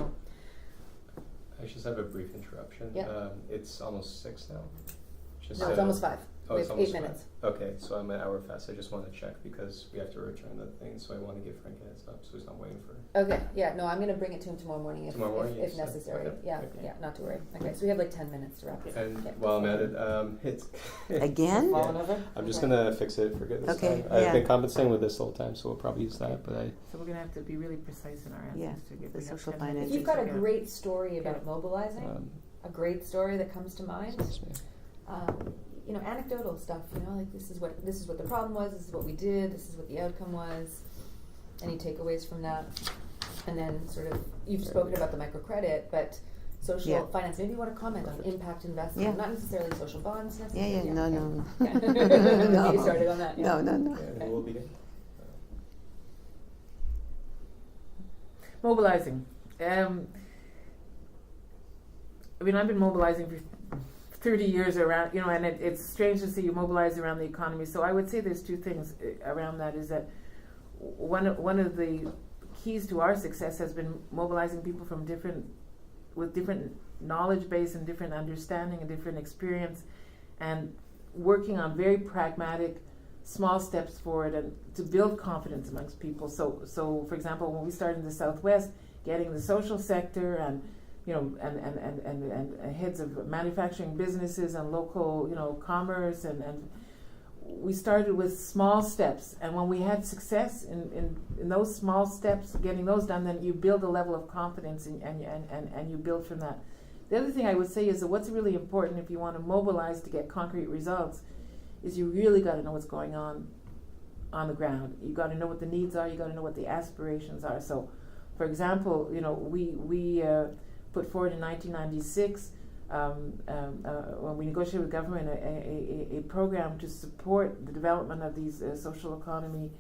I just have a brief interruption. Yeah. It's almost 6 now. No, it's almost 5. Oh, we it's have almost 8 minutes. 5. Okay, so I'm an hour fast. I just want to check because we have to return the thing, so I want to give Frank a heads up so he's not waiting for it. Okay, yeah, no, I'm going to bring it to him tomorrow morning if necessary. Okay. Yeah, Okay. Yeah, not to worry. Okay, so we have like 10 minutes to wrap it. And Yeah. while I'm at it, it's Again? Falling over? I'm just Okay. gonna fix it for good this Okay, time. I've yeah. been compensating with this the whole time, so we'll probably use that. But So we're going to have to be really precise in our answers Yeah, to get the we have social 10 minutes. finance. If you've got a Yeah. great story about mobilizing, um, a great story that comes to mind, excuse me. anecdotal stuff, like this is what the problem was, this is what we did, this is what the outcome was. Any takeaways from that? And then sort of, you've spoken about the microcredit, but social finance, maybe you want to comment on impact investment, not necessarily social bonds necessarily. No. Okay. No. You started on that. No. Yeah, we'll begin. Mobilizing. I've been mobilizing for 30 years around, and it's strange to see you mobilize around the economy. So I would say there's two things around that. Is that one of the keys to our success has been mobilizing people from different knowledge base and different understanding and different experience, and working on very pragmatic, small steps forward and to build confidence amongst people. So for example, when we started in the Southwest, getting the social sector and heads of manufacturing businesses and local, commerce, and we started with small steps. And when we had success in those small steps, getting those done, then you build a level of confidence and you build from that. The other thing I would say is that what's really important if you want to mobilize to get concrete results is you really got to know what's going on the ground. You got to know what the needs are. You got to know what the aspirations are. So, for example, we put forward in 1996, when we negotiated with government, a program to support the development of these social economy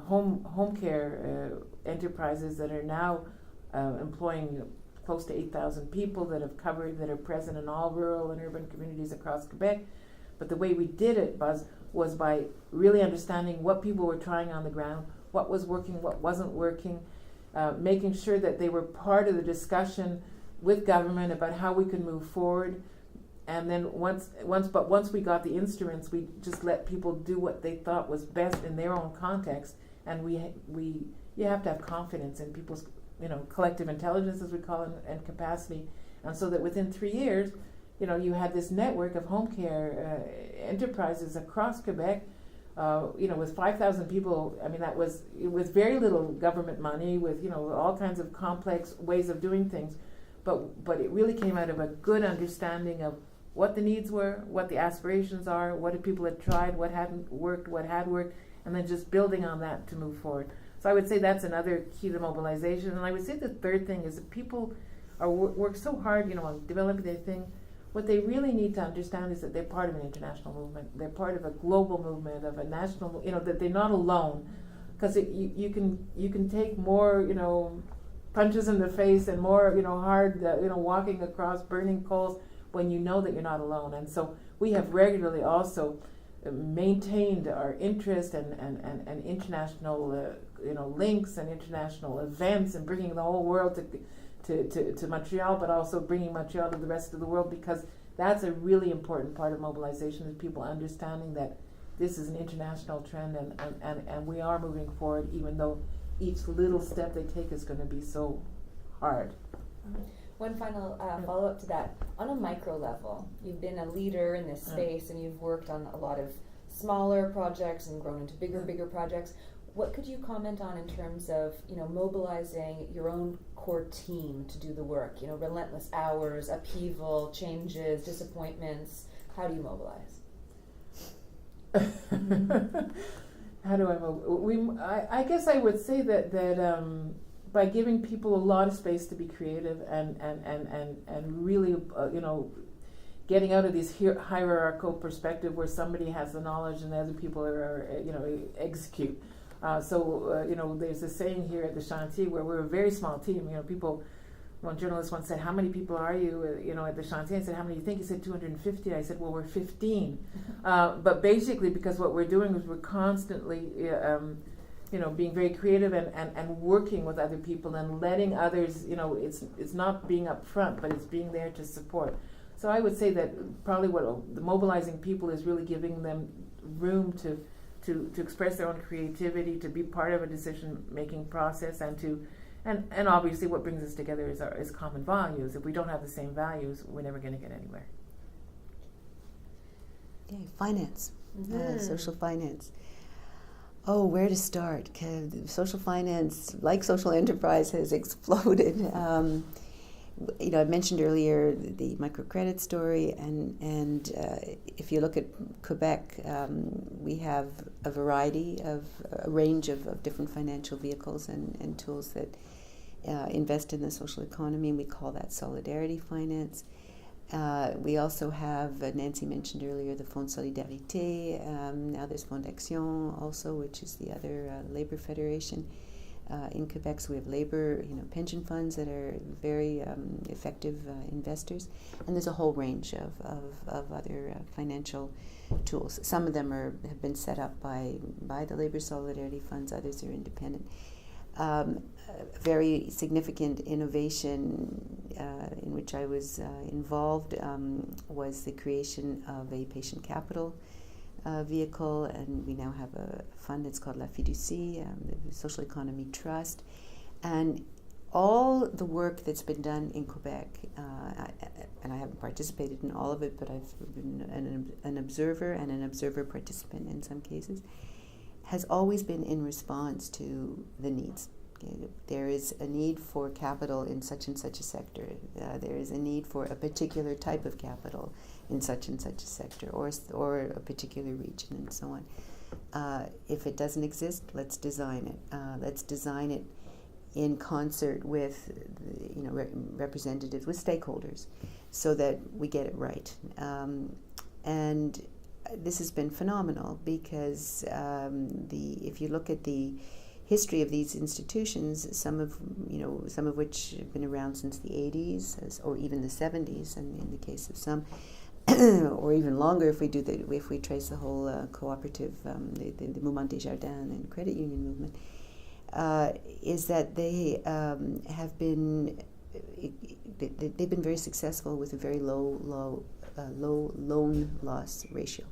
home care enterprises that are now employing close to 8,000 people that are present in all rural and urban communities across Quebec. But the way we did it was by really understanding what people were trying on the ground, what was working, what wasn't working, making sure that they were part of the discussion with government about how we could move forward. And then once we got the instruments, we just let people do what they thought was best in their own context. And you have to have confidence in people's collective intelligence, as we call it, and capacity. And so that within 3 years, you had this network of home care enterprises across Quebec, with 5,000 people. I mean, with very little government money, with, all kinds of complex ways of doing things. But it really came out of a good understanding of what the needs were, what the aspirations are, what people had tried, what hadn't worked, what had worked, and then just building on that to move forward. So I would say that's another key to mobilization. And I would say the third thing is that people work so hard, on developing their thing. What they really need to understand is that they're part of an international movement. They're part of a global movement, of a national, that they're not alone. Because you can take more, punches in the face and more, hard, walking across burning coals when you know that you're not alone. And so we have regularly also maintained our interest and international, links and international events, and bringing the whole world to Montreal, but also bringing Montreal to the rest of the world, because that's a really important part of mobilization, is people understanding that this is an international trend, and we are moving forward, even though each little step they take is going to be so hard. One final follow-up to that. On a micro level, you've been a leader in this space, and you've worked on a lot of smaller projects and grown into bigger projects. What could you comment on in terms of, mobilizing your own core team to do the work? Relentless hours, upheaval, changes, disappointments. How do you mobilize? How do I mobilize? I guess I would say that by giving people a lot of space to be creative and really, getting out of this hierarchical perspective where somebody has the knowledge and the other people are execute. There's a saying here at the Chantier where we're a very small team. One journalist once said, "How many people are you, at the Chantier?" I said, "How many do you think?" He said, 250. I said, "Well, we're 15." But basically, because what we're doing is we're constantly, being very creative and working with other people and letting others, it's not being up front, but it's being there to support. So I would say that probably what the mobilizing people is really giving them room to express their own creativity, to be part of a decision-making process, and obviously what brings us together is common values. If we don't have the same values, we're never going to get anywhere. Okay, finance, social finance. Oh, where to start? Social finance, like social enterprise, has exploded. I mentioned earlier the microcredit story, and if you look at Quebec, we have a range of different financial vehicles and tools that invest in the social economy, and we call that solidarity finance. We also have, Nancy mentioned earlier, the Fonds Solidarité. Now there's Fonds d'Action also, which is the other labor federation in Quebec. So we have labor, pension funds that are very effective investors. And there's a whole range of other financial tools. Some of them have been set up by the labor solidarity funds. Others are independent. Very significant innovation in which I was involved was the creation of a patient capital vehicle, and we now have a fund that's called La Fiducie, the Social Economy Trust, and all the work that's been done in Quebec, and I haven't participated in all of it, but I've been an observer and an observer participant in some cases, has always been in response to the needs. There is a need for capital in such and such a sector. There is a need for a particular type of capital in such and such a sector, or a particular region, and so on. If it doesn't exist, let's design it. Let's design it in concert with, representatives, with stakeholders, so that we get it right. And this has been phenomenal because if you look at the history of these institutions, some of which have been around since the 80s, or even the 70s, and in the case of some, or even longer if we trace the whole cooperative, the Mouvement des Jardins and credit union movement, is that they have been they've been very successful with a very low loan loss ratio.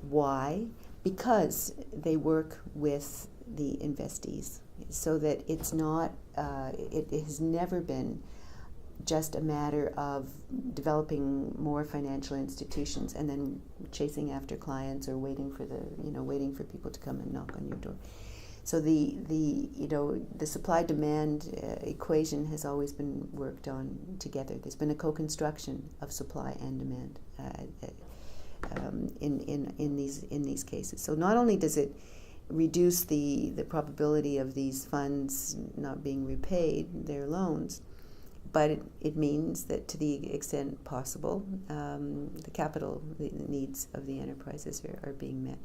Why? Because they work with the investees, so that it's not, it has never been just a matter of developing more financial institutions and then chasing after clients or waiting for people to come and knock on your door. So the supply-demand equation has always been worked on together. There's been a co-construction of supply and demand in these cases. So not only does it reduce the probability of these funds not being repaid, their loans, but it means that to the extent possible, the capital needs of the enterprises are being met.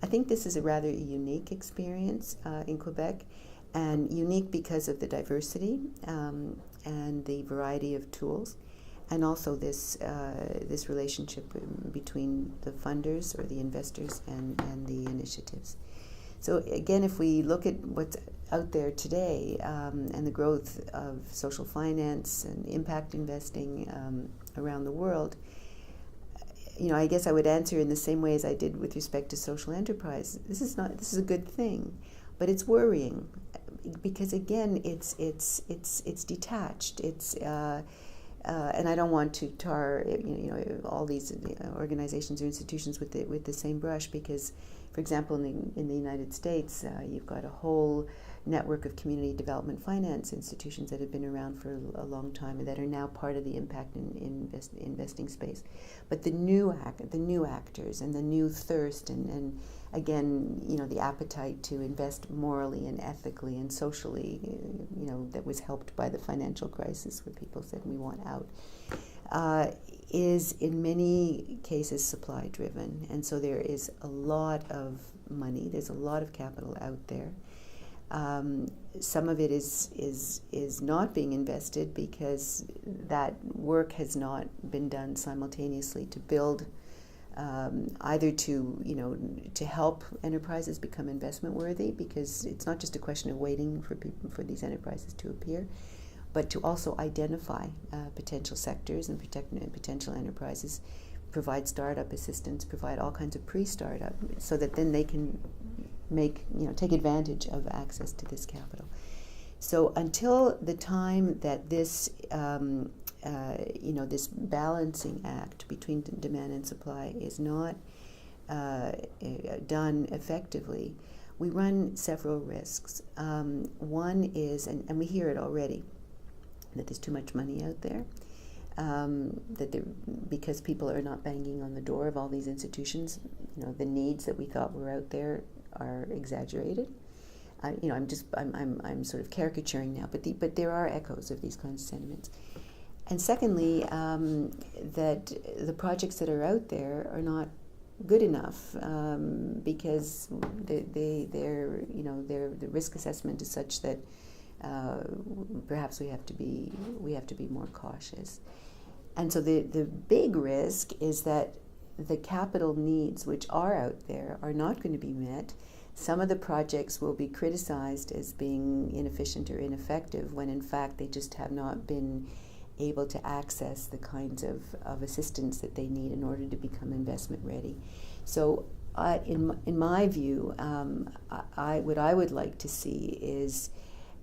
I think this is a rather unique experience in Quebec, and unique because of the diversity and the variety of tools, and also this relationship between the funders or the investors and the initiatives. So again, if we look at what's out there today and the growth of social finance and impact investing around the world, I guess I would answer in the same way as I did with respect to social enterprise. This is a good thing, but it's worrying because again, it's detached. And I don't want to tar all these organizations or institutions with the same brush because, for example, in the United States, you've got a whole network of community development finance institutions that have been around for a long time and that are now part of the impact investing space. But the new actors and the new thirst and again, the appetite to invest morally and ethically and socially, that was helped by the financial crisis where people said we want out, is in many cases supply driven. And so there is a lot of money, there's a lot of capital out there. Some of it is not being invested because that work has not been done simultaneously to build either to help enterprises become investment worthy, because it's not just a question of waiting for these enterprises to appear, but to also identify potential sectors and potential enterprises, provide startup assistance, provide all kinds of pre-startup, so that then they can take advantage of access to this capital. So until the time that this this balancing act between demand and supply is not done effectively, we run several risks. One is, and we hear it already, that there's too much money out there, because people are not banging on the door of all these institutions, the needs that we thought were out there are exaggerated. I'm sort of caricaturing now, but there are echoes of these kinds of sentiments. And secondly, that the projects that are out there are not good enough because the risk assessment is such that perhaps we have to be more cautious. And so the big risk is that the capital needs which are out there are not going to be met. Some of the projects will be criticized as being inefficient or ineffective when in fact they just have not been able to access the kinds of assistance that they need in order to become investment ready. So in my view, what I would like to see is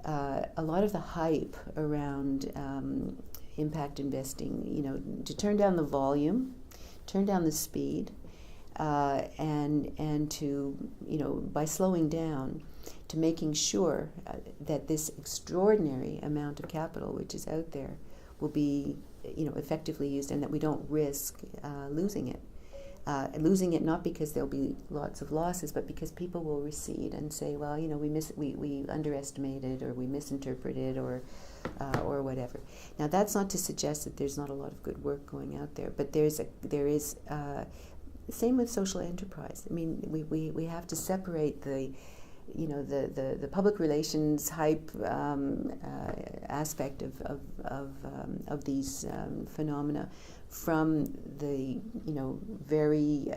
a lot of the hype around impact investing, to turn down the volume, turn down the speed, and to, by slowing down, to making sure that this extraordinary amount of capital which is out there will be, effectively used, and that we don't risk losing it. Losing it not because there'll be lots of losses, but because people will recede and say, well, we underestimated, or we misinterpreted, or whatever. Now, that's not to suggest that there's not a lot of good work going out there, but there is. Same with social enterprise. I mean, we have to separate the public relations hype aspect of these phenomena from the very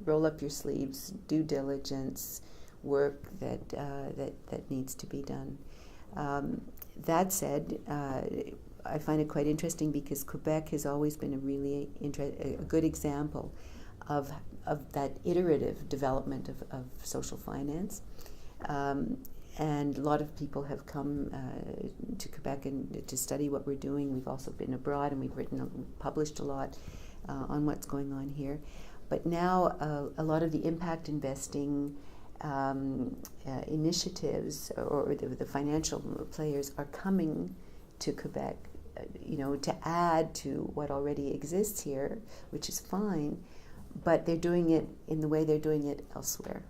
roll up your sleeves, due diligence work that needs to be done. That said, I find it quite interesting because Quebec has always been a really a good example of that iterative development of social finance. and a lot of people have come to Quebec and to study what we're doing. We've also been abroad, and we've published a lot on what's going on here. But now a lot of the impact investing initiatives or the financial players are coming to Quebec, to add to what already exists here, which is fine, but they're doing it in the way they're doing it elsewhere.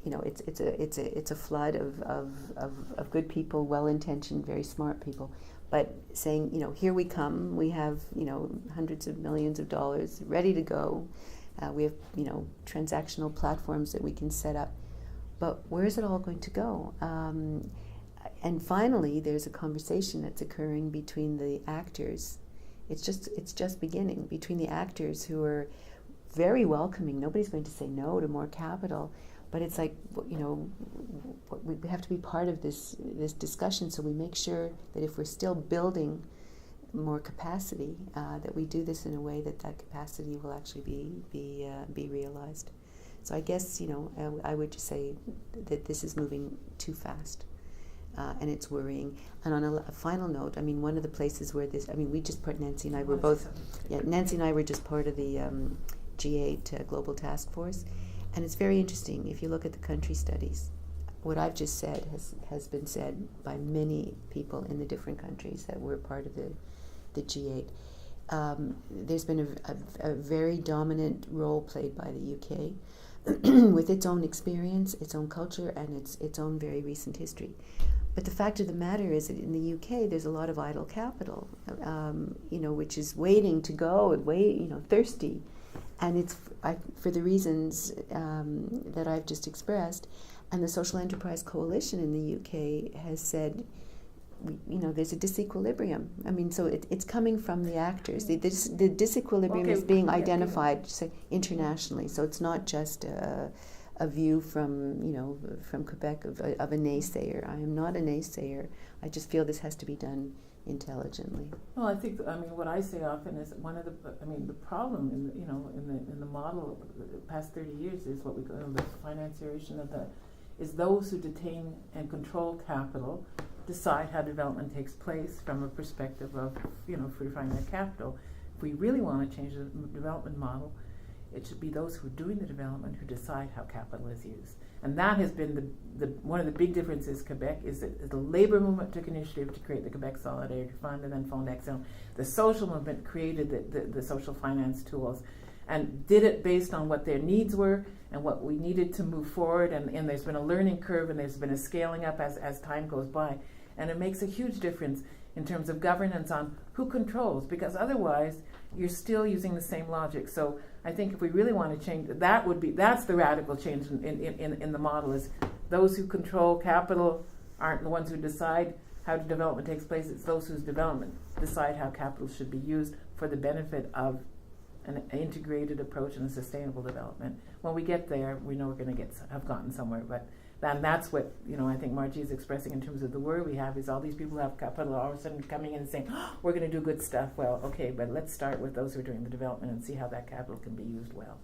It's a flood of good people, well-intentioned, very smart people, but saying, here we come, we have, hundreds of millions of dollars ready to go. We have, transactional platforms that we can set up, but where is it all going to go? And finally, there's a conversation that's occurring between the actors. It's just beginning between the actors who are very welcoming. Nobody's going to say no to more capital, but it's like, we have to be part of this discussion. So we make sure that if we're still building more capacity, that we do this in a way that capacity will actually be realized. So I guess I would just say that this is moving too fast. And it's worrying. And on a final note, one of the places where we just put Nancy and I were both, Nancy and I were just part of the G8 Global Task Force, and it's very interesting. If you look at the country studies, what I've just said has been said by many people in the different countries that were part of the G8. There's been a very dominant role played by the UK with its own experience, its own culture, and its own very recent history. But the fact of the matter is that in the UK, there's a lot of idle capital, which is waiting to go and thirsty. And it's for the reasons that I've just expressed. And the Social Enterprise Coalition in the UK has said, there's a disequilibrium. So it's coming from the actors. The disequilibrium is being identified internationally. So it's not just a view from Quebec of a naysayer. I am not a naysayer. I just feel this has to be done intelligently. Well, I think what I say often is one of the problem in the model the past 30 years is what we call the financiation is those who detain and control capital decide how development takes place from a perspective of free finite capital. If we really want to change the development model, it should be those who are doing the development who decide how capital is used. And that has been one of the big differences. Quebec is that the labor movement took initiative to create the Quebec Solidarity Fund and then Fond Action. The social movement created the social finance tools and did it based on what their needs were and what we needed to move forward. And there's been a learning curve and there's been a scaling up as time goes by. And it makes a huge difference in terms of governance on who controls, because otherwise you're still using the same logic. So I think if we really want to change, that's the radical change in the model, is those who control capital aren't the ones who decide how development takes place. It's those whose development decide how capital should be used for the benefit of an integrated approach and a sustainable development. When we get there, we know we're going to have gotten somewhere. But then that's what I think Margie is expressing in terms of the worry we have, is all these people who have capital all of a sudden coming in and saying, we're going to do good stuff. Well, okay, but let's start with those who are doing the development and see how that capital can be used well.